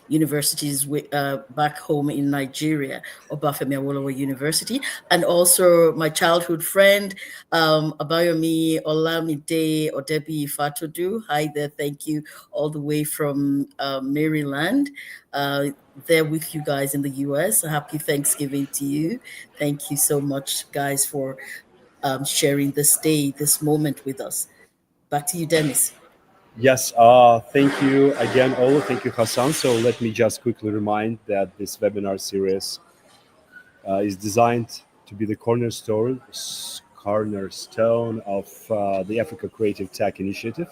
universities back home in Nigeria, Obafemi Awolowo University, and also my childhood friend, Abayomi Olamide Odebi Fatodu. Hi there, thank you, all the way from Maryland. There with you guys in the US. Happy Thanksgiving to you. Thank you so much, guys, for sharing this day, this moment with us. Back to you, Dennis. Yes, thank you again, Olu. Thank you, Hassan. So let me just quickly remind that this webinar series is designed to be the cornerstone of the Africa Creative Tech Initiative,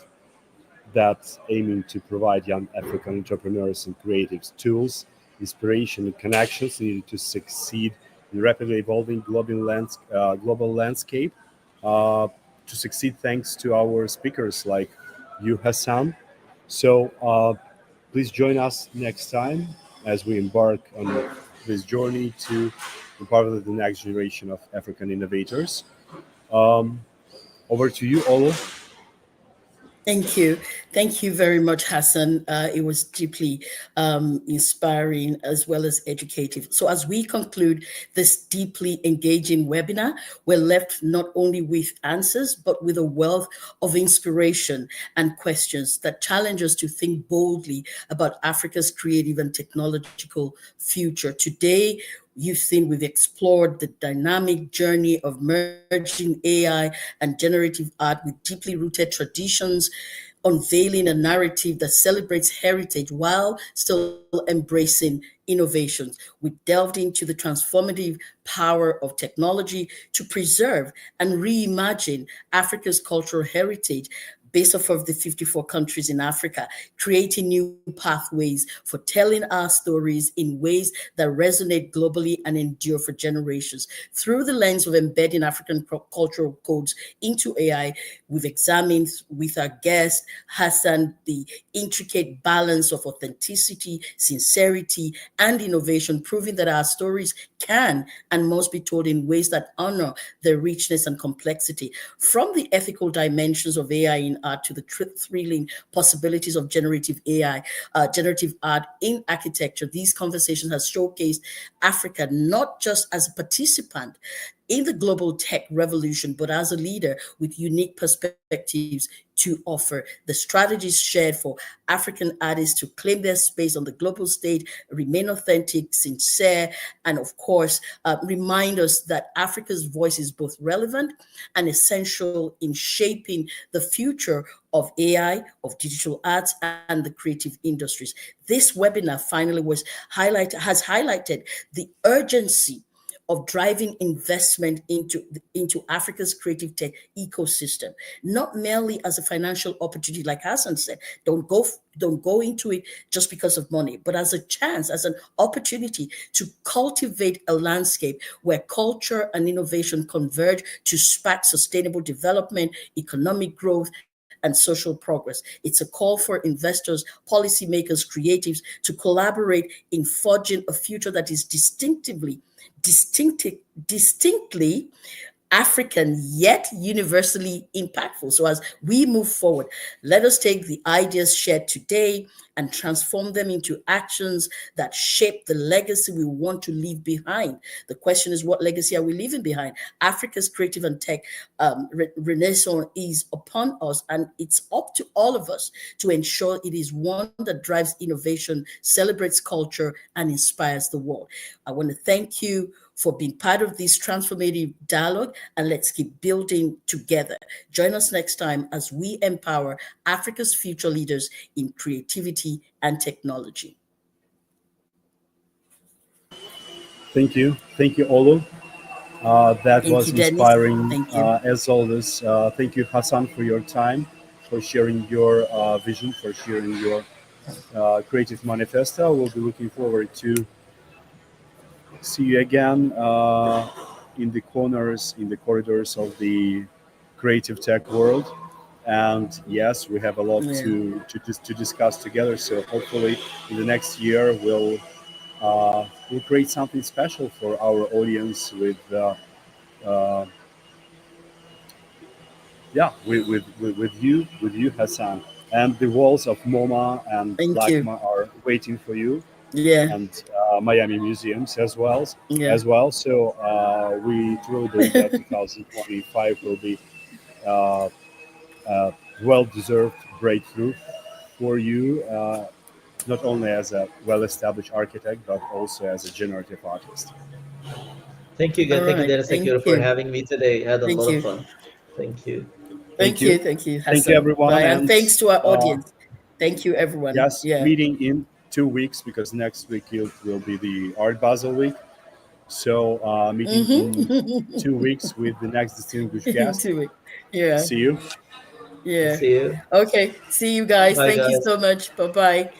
that's aiming to provide young African entrepreneurs and creatives tools, inspiration, and connections needed to succeed in rapidly evolving global landscape. Uh, to succeed, thanks to our speakers like you, Hassan. So please join us next time as we embark on this journey to empower the next generation of African innovators. Um, Over to you, Olo. Thank you. Thank you very much, Hassan. It was deeply inspiring as well as educative. So, as we conclude this deeply engaging webinar, we're left not only with answers, but with a wealth of inspiration and questions that challenge us to think boldly about Africa's creative and technological future. Today, you've seen we've explored the dynamic journey of merging AI and generative art with deeply rooted traditions, unveiling a narrative that celebrates heritage while still embracing innovations. We delved into the transformative power of technology to preserve and reimagine Africa's cultural heritage based off of the 54 countries in Africa, creating new pathways for telling our stories in ways that resonate globally and endure for generations. Through the lens of embedding African cultural codes into AI, we've examined with our guest, Hassan, the intricate balance of authenticity, sincerity, and innovation, proving that our stories can and must be told in ways that honor their richness and complexity. From the ethical dimensions of AI in art to the thrilling possibilities of generative AI, generative art in architecture, these conversations have showcased Africa not just as a participant in the global tech revolution, but as a leader with unique perspectives to offer. The strategies shared for African artists to claim their space on the global stage, remain authentic, sincere, and of course, remind us that Africa's voice is both relevant and essential in shaping the future of AI, of digital arts, and the creative industries. This webinar finally has highlighted the urgency of driving investment into Africa's creative tech ecosystem, not merely as a financial opportunity, like Hassan said. Don't go into it just because of money, but as a chance, as an opportunity to cultivate a landscape where culture and innovation converge to spark sustainable development, economic growth, and social progress. It's a call for investors, policymakers, creatives to collaborate in forging a future that is distinctly African, yet universally impactful. So as we move forward, let us take the ideas shared today and transform them into actions that shape the legacy we want to leave behind. The question is, what legacy are we leaving behind? Africa's creative and tech renaissance is upon us, and it's up to all of us to ensure it is one that drives innovation, celebrates culture, and inspires the world. I want to thank you for being part of this transformative dialogue, and let's keep building together. Join us next time as we empower Africa's future leaders in creativity and technology. Thank you. Thank you, Olo. That Thank was you, Dennis. inspiring Thank you. as always. Thank you, Hassan, for your time, for sharing your vision, for sharing your creative manifesto. We'll be looking forward to see you again in the corners, in the corridors of the creative tech world. And yes, we have a lot Yeah. to discuss together. So hopefully, in the next year, we'll create something special for our audience uh, yeah, with you, Hassan. And the walls of MoMA and Thank you. LACMA are waiting for you, Yeah. and Miami museums Yeah. as well. So we truly believe that 2025 will be uh, a well-deserved breakthrough for you, not only as a well-established architect, but also as a generative artist. Thank you All again. Thank you, right. Dennis. Thank Thank you for you. having me today. I had a Thank lot of you. fun. Thank you. Thank you, Thank you, thank you, Hassan. everyone, Bye. And and thanks to our uh, audience. Thank you, everyone. yes, Yeah. meeting in 2 weeks because next week it will be the Art Basel week. So meeting in Mm-hmm. 2 weeks with the next distinguished guest. To it. Yeah. See you. Yeah. See you. Okay. See you guys. Bye, Thank you guys. so much. Bye bye.